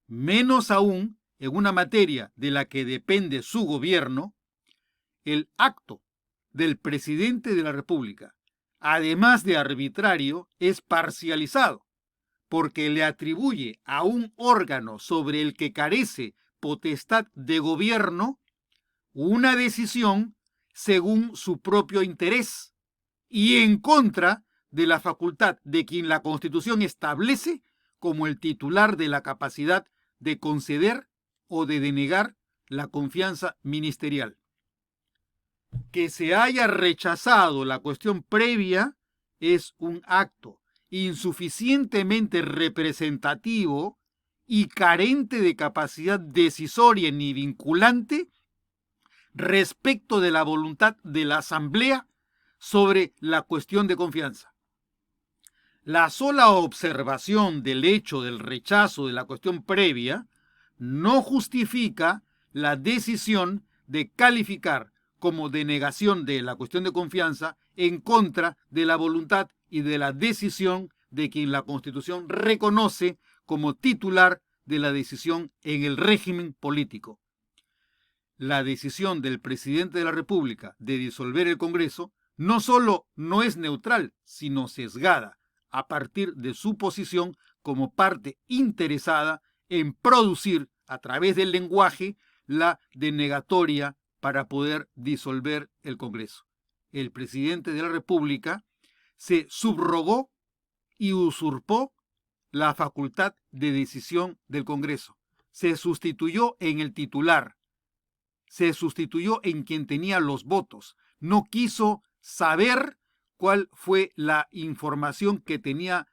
menos aún en una materia de la que depende su gobierno. El acto del presidente de la República, además de arbitrario, es parcializado, porque le atribuye a un órgano sobre el que carece potestad de gobierno una decisión según su propio interés y en contra de la facultad de quien la Constitución establece como el titular de la capacidad de conceder o de denegar la confianza ministerial. Que se haya rechazado la cuestión previa es un acto insuficientemente representativo y carente de capacidad decisoria ni vinculante respecto de la voluntad de la Asamblea sobre la cuestión de confianza. La sola observación del hecho del rechazo de la cuestión previa no justifica la decisión de calificar como denegación de la cuestión de confianza en contra de la voluntad y de la decisión de quien la Constitución reconoce como titular de la decisión en el régimen político. La decisión del presidente de la República de disolver el Congreso no solo no es neutral, sino sesgada, a partir de su posición como parte interesada en producir, a través del lenguaje, la denegatoria para poder disolver el Congreso. El presidente de la República se subrogó y usurpó la facultad de decisión del Congreso. Se sustituyó en el titular, se sustituyó en quien tenía los votos. No quiso saber cuál fue la información que tenía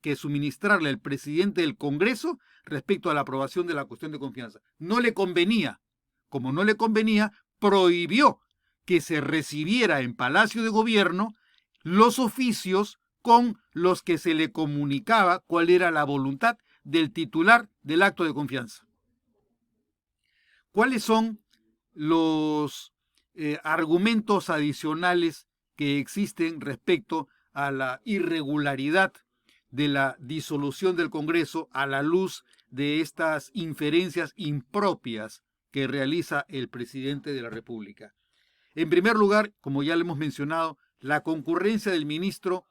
que suministrarle el presidente del Congreso respecto a la aprobación de la cuestión de confianza. No le convenía. Como no le convenía, prohibió que se recibiera en Palacio de Gobierno los oficios con los que se le comunicaba cuál era la voluntad del titular del acto de confianza. ¿Cuáles son los argumentos adicionales que existen respecto a la irregularidad de la disolución del Congreso a la luz de estas inferencias impropias que realiza el presidente de la República? En primer lugar, como ya le hemos mencionado, la concurrencia del ministro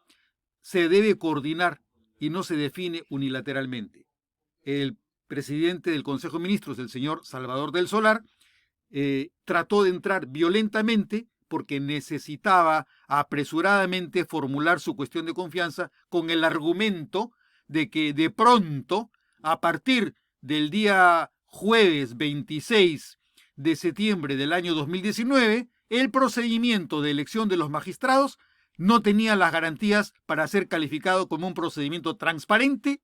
se debe coordinar y no se define unilateralmente. El presidente del Consejo de Ministros, el señor Salvador del Solar, trató de entrar violentamente porque necesitaba apresuradamente formular su cuestión de confianza con el argumento de que de pronto, a partir del día jueves 26 de septiembre del año 2019, el procedimiento de elección de los magistrados no tenía las garantías para ser calificado como un procedimiento transparente,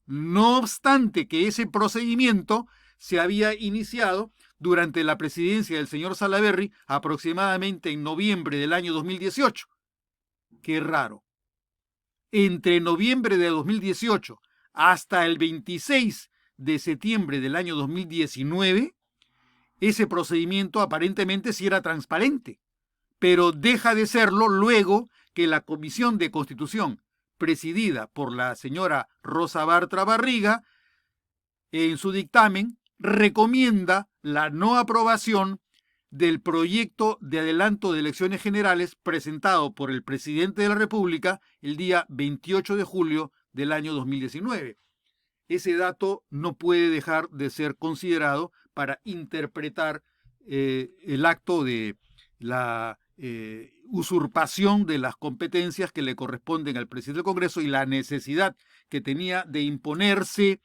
no obstante que ese procedimiento se había iniciado durante la presidencia del señor Salaverry aproximadamente en noviembre del año 2018. Qué raro. Entre noviembre de 2018 hasta el 26 de septiembre del año 2019, ese procedimiento aparentemente sí era transparente, pero deja de serlo luego que la Comisión de Constitución, presidida por la señora Rosa Bartra Barriga, en su dictamen recomienda la no aprobación del proyecto de adelanto de elecciones generales presentado por el presidente de la República el día 28 de julio del año 2019. Ese dato no puede dejar de ser considerado para interpretar el acto de la usurpación de las competencias que le corresponden al presidente del Congreso y la necesidad que tenía de imponerse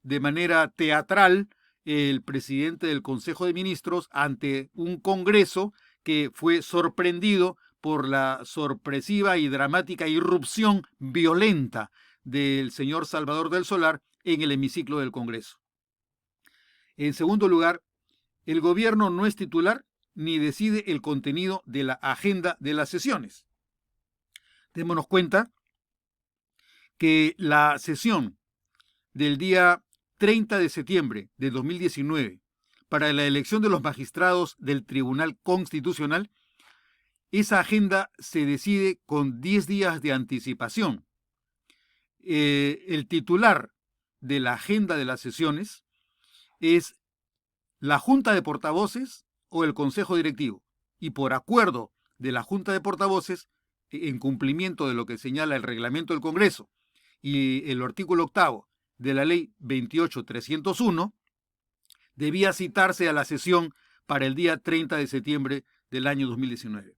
de manera teatral el presidente del Consejo de Ministros ante un Congreso que fue sorprendido por la sorpresiva y dramática irrupción violenta del señor Salvador del Solar en el hemiciclo del Congreso. En segundo lugar, el gobierno no es titular ni decide el contenido de la agenda de las sesiones. Démonos cuenta que la sesión del día 30 de septiembre de 2019 para la elección de los magistrados del Tribunal Constitucional, esa agenda se decide con 10 días de anticipación. El titular de la agenda de las sesiones es la Junta de Portavoces o el Consejo Directivo. Y por acuerdo de la Junta de Portavoces, en cumplimiento de lo que señala el reglamento del Congreso y el artículo 8 de la Ley 28.301, debía citarse a la sesión para el día 30 de septiembre del año 2019.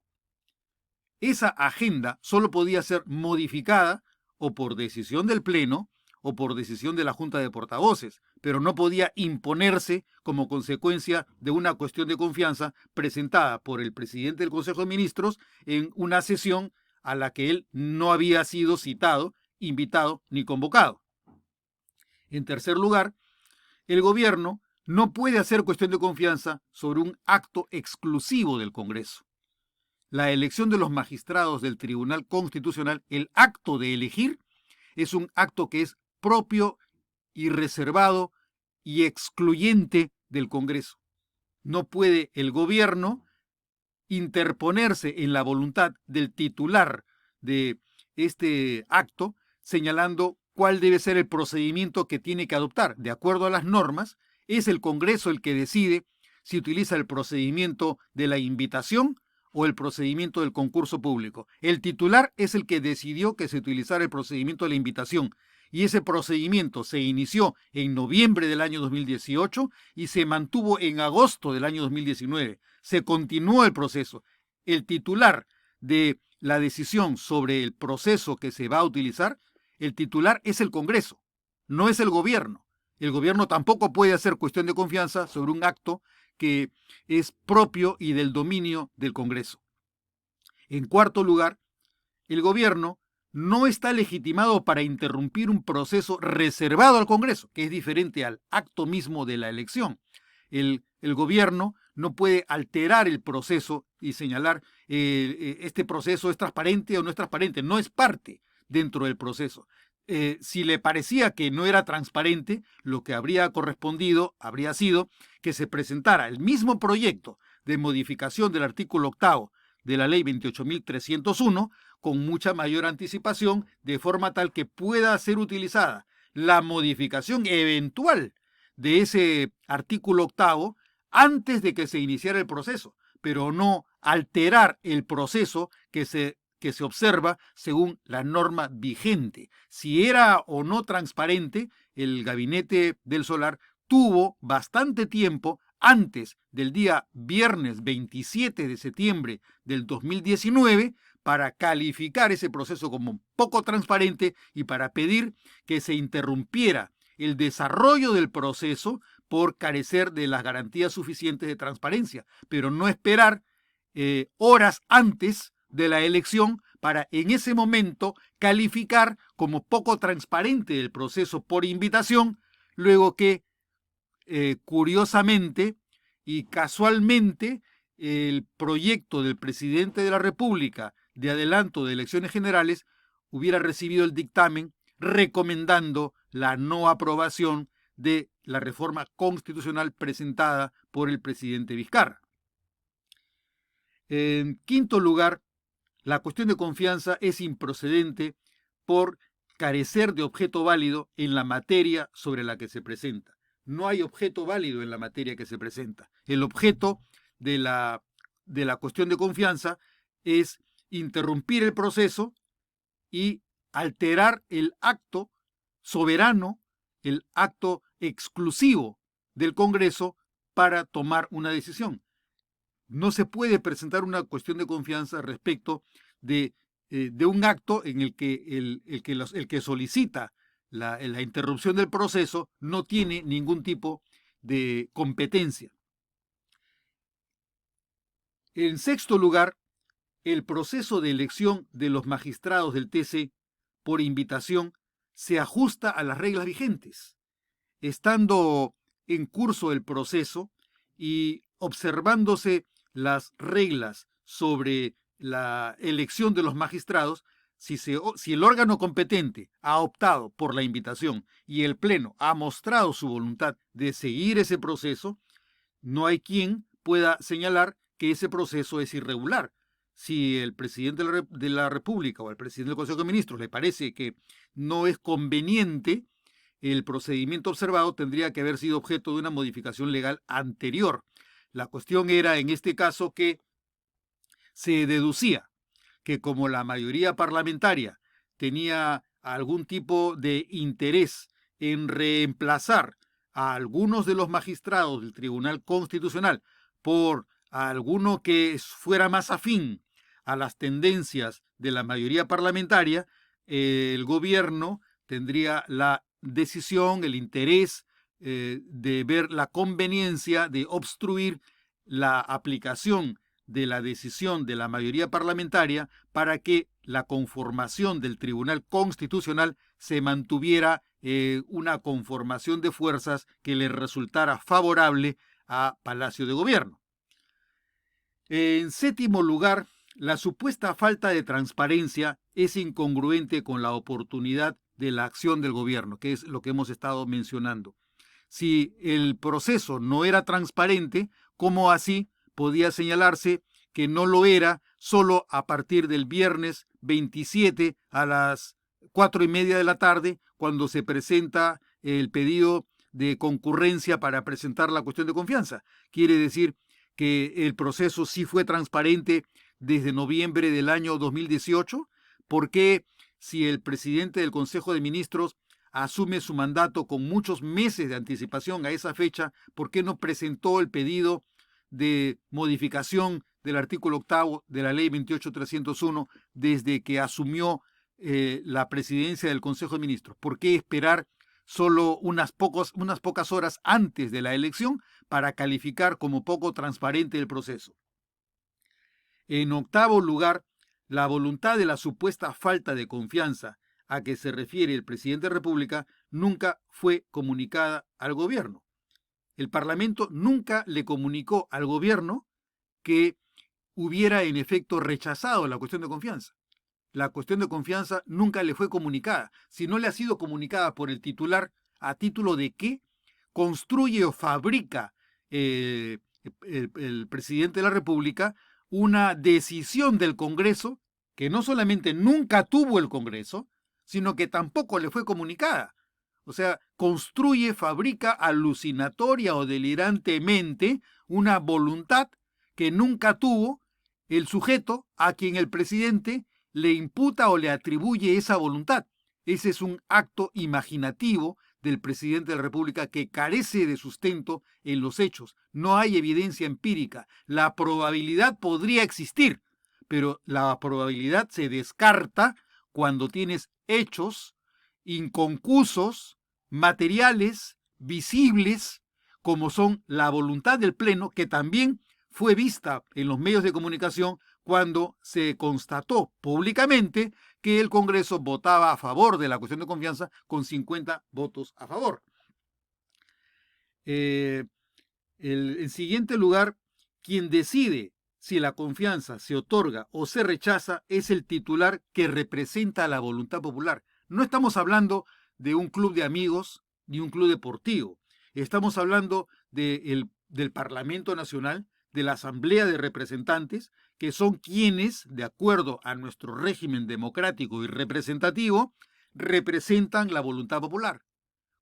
Esa agenda solo podía ser modificada o por decisión del Pleno o por decisión de la Junta de Portavoces, pero no podía imponerse como consecuencia de una cuestión de confianza presentada por el presidente del Consejo de Ministros en una sesión a la que él no había sido citado, invitado ni convocado. En tercer lugar, el gobierno no puede hacer cuestión de confianza sobre un acto exclusivo del Congreso. La elección de los magistrados del Tribunal Constitucional, el acto de elegir, es un acto que es propio y reservado y excluyente del Congreso. No puede el gobierno interponerse en la voluntad del titular de este acto, señalando cuál debe ser el procedimiento que tiene que adoptar. De acuerdo a las normas, es el Congreso el que decide si utiliza el procedimiento de la invitación o el procedimiento del concurso público. El titular es el que decidió que se utilizara el procedimiento de la invitación, y ese procedimiento se inició en noviembre del año 2018 y se mantuvo en agosto del año 2019. Se continuó el proceso. El titular de la decisión sobre el proceso que se va a utilizar, el titular es el Congreso, no es el gobierno. El gobierno tampoco puede hacer cuestión de confianza sobre un acto que es propio y del dominio del Congreso. En cuarto lugar, el gobierno no está legitimado para interrumpir un proceso reservado al Congreso, que es diferente al acto mismo de la elección. El gobierno no puede alterar el proceso y señalar este proceso es transparente o no es transparente, no es parte dentro del proceso. Si le parecía que no era transparente, lo que habría correspondido habría sido que se presentara el mismo proyecto de modificación del artículo 8 de la Ley 28.301 con mucha mayor anticipación, de forma tal que pueda ser utilizada la modificación eventual de ese artículo 8 antes de que se iniciara el proceso, pero no alterar el proceso que se observa según la norma vigente. Si era o no transparente, el gabinete del Solar tuvo bastante tiempo antes del día viernes 27 de septiembre del 2019 para calificar ese proceso como poco transparente y para pedir que se interrumpiera el desarrollo del proceso por carecer de las garantías suficientes de transparencia, pero no esperar horas antes de la elección para en ese momento calificar como poco transparente el proceso por invitación, luego que curiosamente y casualmente el proyecto del presidente de la República de adelanto de elecciones generales hubiera recibido el dictamen recomendando la no aprobación de la reforma constitucional presentada por el presidente Vizcarra. En quinto lugar, la cuestión de confianza es improcedente por carecer de objeto válido en la materia sobre la que se presenta. No hay objeto válido en la materia que se presenta. El objeto de la cuestión de confianza es interrumpir el proceso y alterar el acto soberano, el acto exclusivo del Congreso para tomar una decisión. No se puede presentar una cuestión de confianza respecto de un acto en el que el que solicita la interrupción del proceso no tiene ningún tipo de competencia. En sexto lugar, el proceso de elección de los magistrados del TC por invitación se ajusta a las reglas vigentes. Estando en curso el proceso y observándose las reglas sobre la elección de los magistrados, si el órgano competente ha optado por la invitación y el Pleno ha mostrado su voluntad de seguir ese proceso, no hay quien pueda señalar que ese proceso es irregular. Si el presidente de la República o el presidente del Consejo de Ministros le parece que no es conveniente, el procedimiento observado tendría que haber sido objeto de una modificación legal anterior. La cuestión era, en este caso, que se deducía que como la mayoría parlamentaria tenía algún tipo de interés en reemplazar a algunos de los magistrados del Tribunal Constitucional por alguno que fuera más afín a las tendencias de la mayoría parlamentaria, el gobierno tendría la decisión, el interés de ver la conveniencia de obstruir la aplicación de la decisión de la mayoría parlamentaria para que la conformación del Tribunal Constitucional se mantuviera una conformación de fuerzas que le resultara favorable a Palacio de Gobierno. En séptimo lugar, la supuesta falta de transparencia es incongruente con la oportunidad de la acción del gobierno, que es lo que hemos estado mencionando. Si el proceso no era transparente, ¿cómo así podía señalarse que no lo era solo a partir del viernes 27 a las 4:30 de la tarde, cuando se presenta el pedido de concurrencia para presentar la cuestión de confianza? Quiere decir que el proceso sí fue transparente desde noviembre del año 2018. ¿Por qué, si el presidente del Consejo de Ministros asume su mandato con muchos meses de anticipación a esa fecha, por qué no presentó el pedido de modificación del artículo 8 de la ley 28.301 desde que asumió la presidencia del Consejo de Ministros? ¿Por qué esperar solo unas pocas horas antes de la elección para calificar como poco transparente el proceso? En octavo lugar, la voluntad de la supuesta falta de confianza a que se refiere el presidente de la República nunca fue comunicada al gobierno. El Parlamento nunca le comunicó al gobierno que hubiera en efecto rechazado la cuestión de confianza. La cuestión de confianza nunca le fue comunicada. Si no le ha sido comunicada por el titular, ¿a título de qué construye o fabrica el presidente de la República una decisión del Congreso que no solamente nunca tuvo el Congreso, sino que tampoco le fue comunicada? O sea, construye, fabrica alucinatoria o delirantemente una voluntad que nunca tuvo el sujeto a quien el presidente le imputa o le atribuye esa voluntad. Ese es un acto imaginativo del presidente de la República que carece de sustento en los hechos. No hay evidencia empírica. La probabilidad podría existir, pero la probabilidad se descarta cuando tienes hechos inconcusos, materiales, visibles, como son la voluntad del Pleno, que también fue vista en los medios de comunicación cuando se constató públicamente que el Congreso votaba a favor de la cuestión de confianza con 50 votos a favor. En siguiente lugar, quien decide si la confianza se otorga o se rechaza es el titular que representa la voluntad popular. No estamos hablando de un club de amigos ni un club deportivo. Estamos hablando del Parlamento Nacional, de la Asamblea de Representantes, que son quienes, de acuerdo a nuestro régimen democrático y representativo, representan la voluntad popular.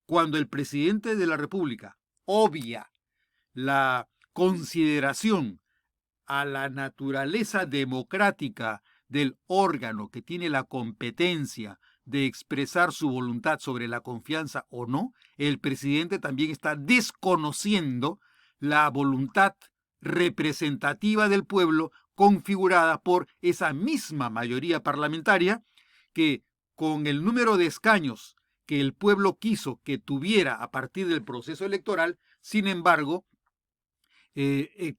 Cuando el presidente de la República obvia la consideración a la naturaleza democrática del órgano que tiene la competencia de expresar su voluntad sobre la confianza o no, el presidente también está desconociendo la voluntad representativa del pueblo configurada por esa misma mayoría parlamentaria que, con el número de escaños que el pueblo quiso que tuviera a partir del proceso electoral, sin embargo,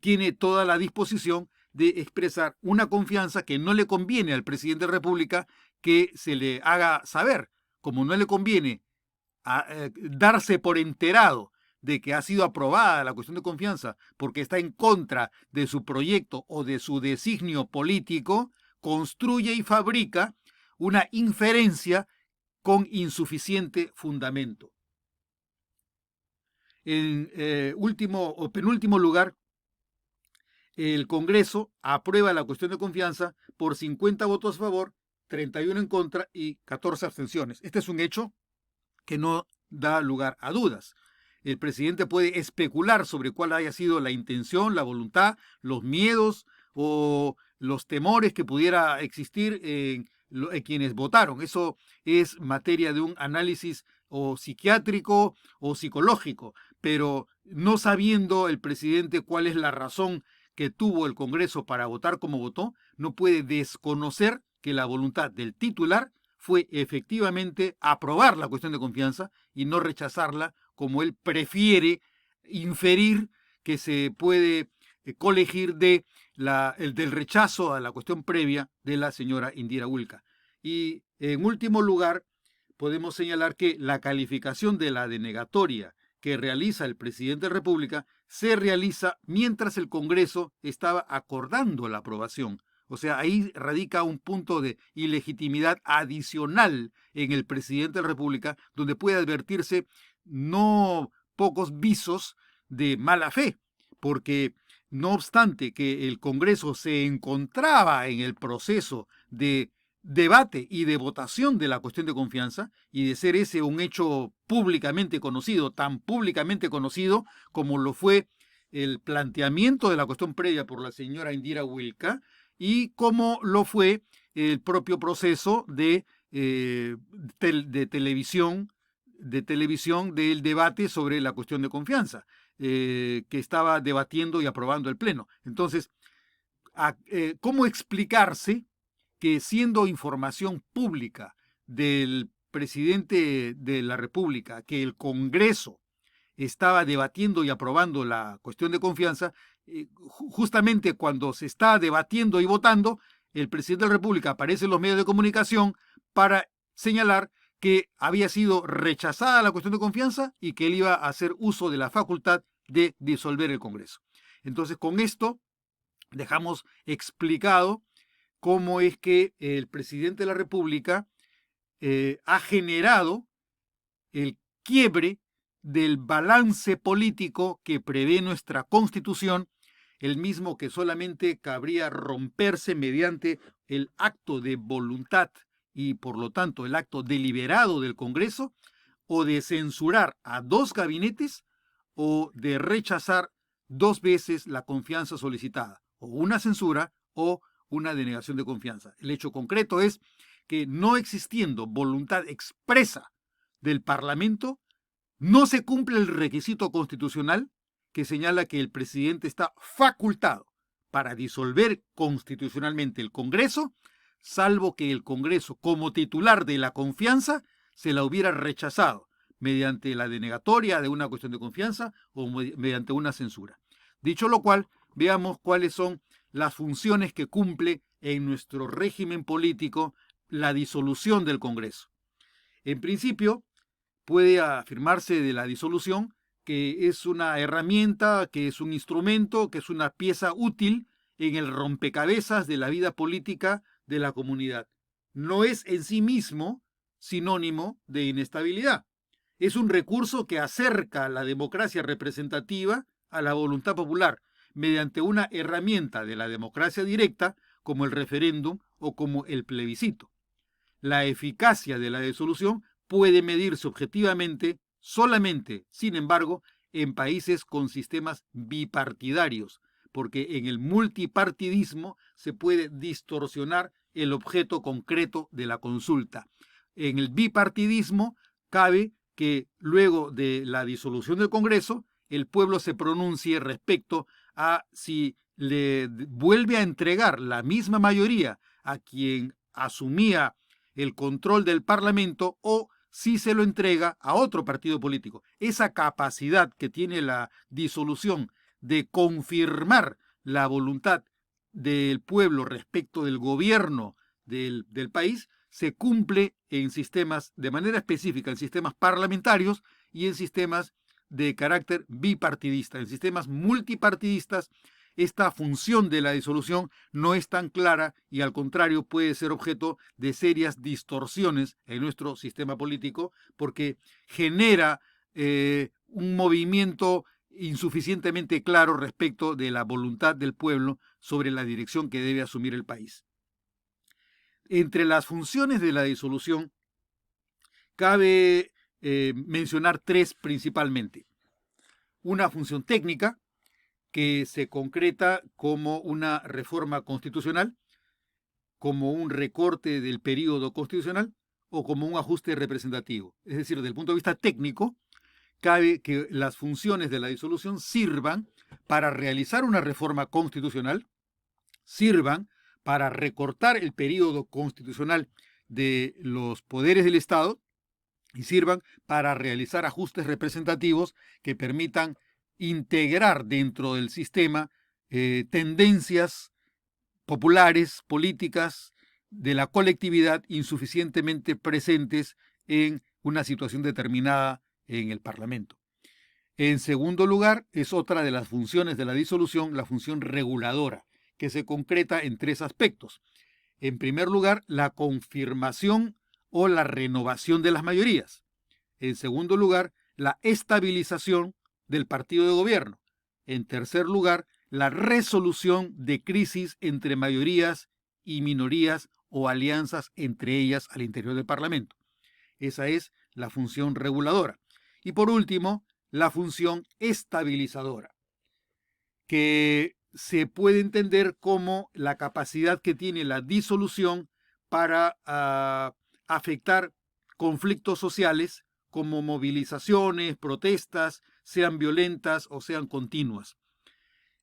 tiene toda la disposición de expresar una confianza que no le conviene al presidente de la República que se le haga saber. Como no le conviene darse por enterado de que ha sido aprobada la cuestión de confianza porque está en contra de su proyecto o de su designio político, construye y fabrica una inferencia con insuficiente fundamento. En último o penúltimo lugar, el Congreso aprueba la cuestión de confianza por 50 votos a favor, 31 en contra y 14 abstenciones. Este es un hecho que no da lugar a dudas. El presidente puede especular sobre cuál haya sido la intención, la voluntad, los miedos o los temores que pudiera existir en quienes votaron. Eso es materia de un análisis o psiquiátrico o psicológico, pero no sabiendo el presidente cuál es la razón que tuvo el Congreso para votar como votó, no puede desconocer que la voluntad del titular fue efectivamente aprobar la cuestión de confianza y no rechazarla como él prefiere inferir que se puede colegir del rechazo a la cuestión previa de la señora Indira Wilca. Y en último lugar, podemos señalar que la calificación de la denegatoria que realiza el presidente de la República se realiza mientras el Congreso estaba acordando la aprobación. O sea, ahí radica un punto de ilegitimidad adicional en el presidente de la República, donde puede advertirse no pocos visos de mala fe, porque no obstante que el Congreso se encontraba en el proceso de debate y de votación de la cuestión de confianza, y de ser ese un hecho públicamente conocido, tan públicamente conocido como lo fue el planteamiento de la cuestión previa por la señora Indira Wilca, y como lo fue el propio proceso de televisión del debate sobre la cuestión de confianza, que estaba debatiendo y aprobando el Pleno. Entonces, ¿cómo explicarse que, siendo información pública del presidente de la República, que el Congreso estaba debatiendo y aprobando la cuestión de confianza, justamente cuando se está debatiendo y votando, el presidente de la República aparece en los medios de comunicación para señalar que había sido rechazada la cuestión de confianza y que él iba a hacer uso de la facultad de disolver el Congreso? Entonces, con esto dejamos explicado cómo es que el presidente de la República ha generado el quiebre del balance político que prevé nuestra Constitución, el mismo que solamente cabría romperse mediante el acto de voluntad y, por lo tanto, el acto deliberado del Congreso, o de censurar a 2 gabinetes o de rechazar 2 veces la confianza solicitada, o una censura o una denegación de confianza. El hecho concreto es que, no existiendo voluntad expresa del Parlamento, no se cumple el requisito constitucional que señala que el presidente está facultado para disolver constitucionalmente el Congreso, salvo que el Congreso, como titular de la confianza, se la hubiera rechazado mediante la denegatoria de una cuestión de confianza o mediante una censura. Dicho lo cual, veamos cuáles son las funciones que cumple en nuestro régimen político la disolución del Congreso. En principio, puede afirmarse de la disolución que es una herramienta, que es un instrumento, que es una pieza útil en el rompecabezas de la vida política de la comunidad. No es en sí mismo sinónimo de inestabilidad. Es un recurso que acerca la democracia representativa a la voluntad popular mediante una herramienta de la democracia directa, como el referéndum o como el plebiscito. La eficacia de la disolución puede medirse objetivamente solamente, sin embargo, en países con sistemas bipartidarios, porque en el multipartidismo se puede distorsionar el objeto concreto de la consulta. En el bipartidismo cabe que, luego de la disolución del Congreso, el pueblo se pronuncie respecto a si le vuelve a entregar la misma mayoría a quien asumía el control del Parlamento o si se lo entrega a otro partido político. Esa capacidad que tiene la disolución de confirmar la voluntad del pueblo respecto del gobierno del país se cumple en sistemas, de manera específica, en sistemas parlamentarios y en sistemas de carácter bipartidista. En sistemas multipartidistas, esta función de la disolución no es tan clara y al contrario puede ser objeto de serias distorsiones en nuestro sistema político porque genera un movimiento insuficientemente claro respecto de la voluntad del pueblo sobre la dirección que debe asumir el país. Entre las funciones de la disolución cabe mencionar tres principalmente. Una función técnica, que se concreta como una reforma constitucional, como un recorte del período constitucional o como un ajuste representativo. Es decir, desde el punto de vista técnico, cabe que las funciones de la disolución sirvan para realizar una reforma constitucional, sirvan para recortar el período constitucional de los poderes del Estado y sirvan para realizar ajustes representativos que permitan integrar dentro del sistema tendencias populares, políticas de la colectividad insuficientemente presentes en una situación determinada en el Parlamento. En segundo lugar, es otra de las funciones de la disolución, la función reguladora, que se concreta en tres aspectos. En primer lugar, la confirmación o la renovación de las mayorías. En segundo lugar, la estabilización del partido de gobierno. En tercer lugar, la resolución de crisis entre mayorías y minorías o alianzas entre ellas al interior del Parlamento. Esa es la función reguladora. Y por último, la función estabilizadora, que se puede entender como la capacidad que tiene la disolución para afectar conflictos sociales como movilizaciones, protestas, sean violentas o sean continuas.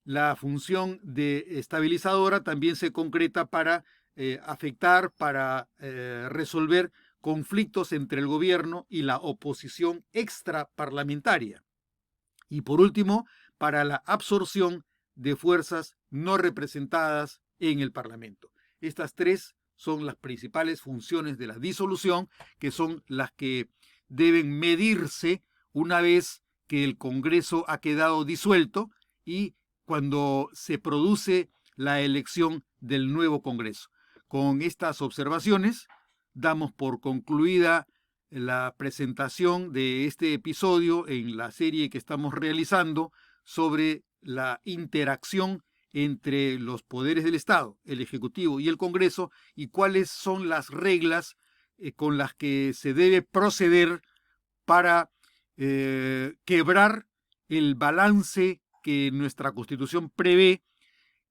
La función de estabilizadora también se concreta para afectar, para resolver conflictos entre el gobierno y la oposición extraparlamentaria. Y por último, para la absorción de fuerzas no representadas en el Parlamento. Estas tres son las principales funciones de la disolución, que son las que deben medirse una vez que el Congreso ha quedado disuelto y cuando se produce la elección del nuevo Congreso. Con estas observaciones damos por concluida la presentación de este episodio en la serie que estamos realizando sobre la interacción entre los poderes del Estado, el Ejecutivo y el Congreso, y cuáles son las reglas con las que se debe proceder para quebrar el balance que nuestra Constitución prevé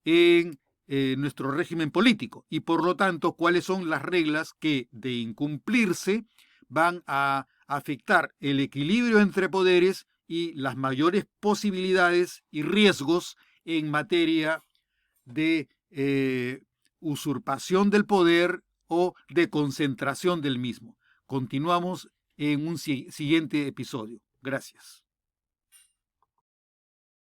en nuestro régimen político y por lo tanto cuáles son las reglas que de incumplirse van a afectar el equilibrio entre poderes y las mayores posibilidades y riesgos en materia de usurpación del poder o de concentración del mismo. Continuamos en un siguiente episodio. Gracias.